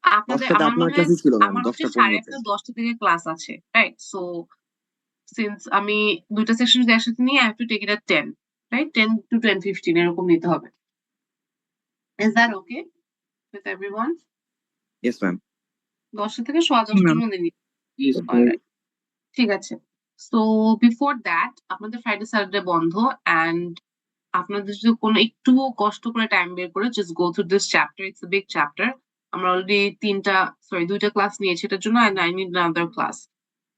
আপনাদের আমার মনে হয় আমার হচ্ছে 10:30 10টা থেকে ক্লাস আছে, রাইট? সো সিন্স আমি দুইটা সেকশন যদি একসাথে নিয়ে I have to take it at 10, right? 10 to 10:15 এরকম নিতে হবে। Is that okay with everyone? Yes, ma'am. 10টা থেকে 10:15 এর মধ্যে নিতে। Yes, alright, ঠিক আছে। সো বিফোর দ্যাট আপনাদের ফ্রাইডে স্যাটারডে বন্ধ, and আপনাদের যদি কোনো একটু কষ্ট করে টাইম বের করে just go through this chapter, it's a big chapter. আমরা অলরেডি 2টা ক্লাস নিয়েছি এটার জন্য, and I need another class.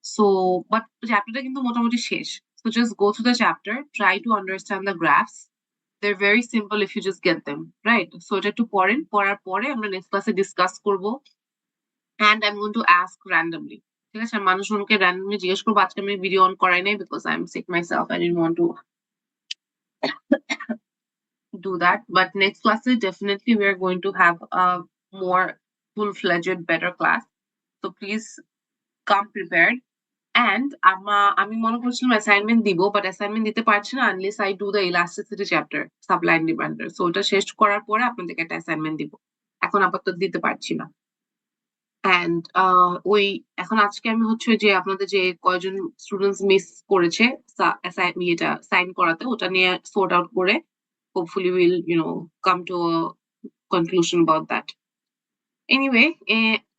So but চ্যাপ্টারটা কিন্তু মোটামুটি শেষ, so just go through the chapter, try to understand the graphs, they're very simple if you just get them, right? So এটা একটু পড়েন, পড়ার পরে আমরা নেক্সট ক্লাসে ডিসকাস করব, and I'm going to ask randomly. ঠিক আছে, মানুষজনকে randomly জিজ্ঞেস করবো। আজকে আমি ভিডিও অন করাই নাই because I'm sick myself. I didn't want to do that, but next class definitely we are going to have a more full-fledged better class, so please come prepared. And আমি মনে করছিলাম assignment দিব, but assignment দিতে পারছি না unless I do the elasticity chapter, supply and demand. So ওটা শেষ করার পরে আপনাদেরকে একটা অ্যাসাইনমেন্ট দিব, এখন আপাতত দিতে পারছি না। And ওই এখন আজকে আমি হচ্ছে যে আপনাদের যে কয়জন স্টুডেন্টস মিস করেছে এটা সাইন করাতে, ওটা নিয়ে সর্ট আউট করে hopefully we'll come to a conclusion about that. Anyway,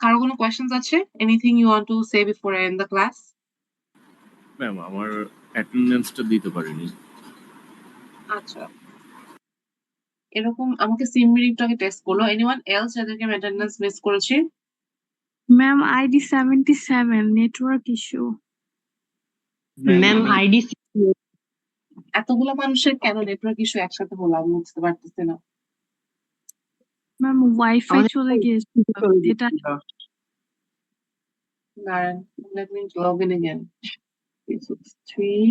কারো কোনো questions আছে? Anything you want to say before I end the class? Ma'am আমার অ্যাটেন্ডেন্সটা দিতে পারিনি। আচ্ছা, এরকম আমাকে সিমরিটাকে টেস্ট করলো। anyone else যাদেরকে অ্যাটেন্ডেন্স মিস করেছি? Ma'am ID 77 network issue. Ma'am ID এতগুলো মানুষের কেন নেটওয়ার্ক ইস্যু একসাথে হলো আমি বুঝতে পারতেছি না। ম্যাম ওয়াইফাই চলে গিয়েছে এটা। দাঁড়ান, let me log in again. 363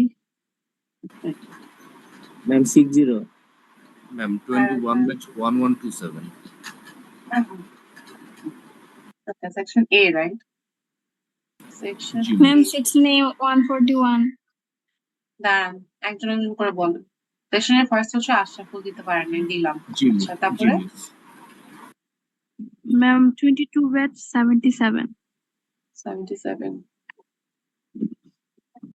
ma'am 60 ma'am 21/1127 Okay, section A, right? Section ma'am 141 দাঁড়ান, একজন একজন করে বলেন। সেকশনের ফার্স্ট হচ্ছে আশরাফুল, দিতে পারেননি, দিলাম। আচ্ছা, তারপরে ম্যাম 22/77 77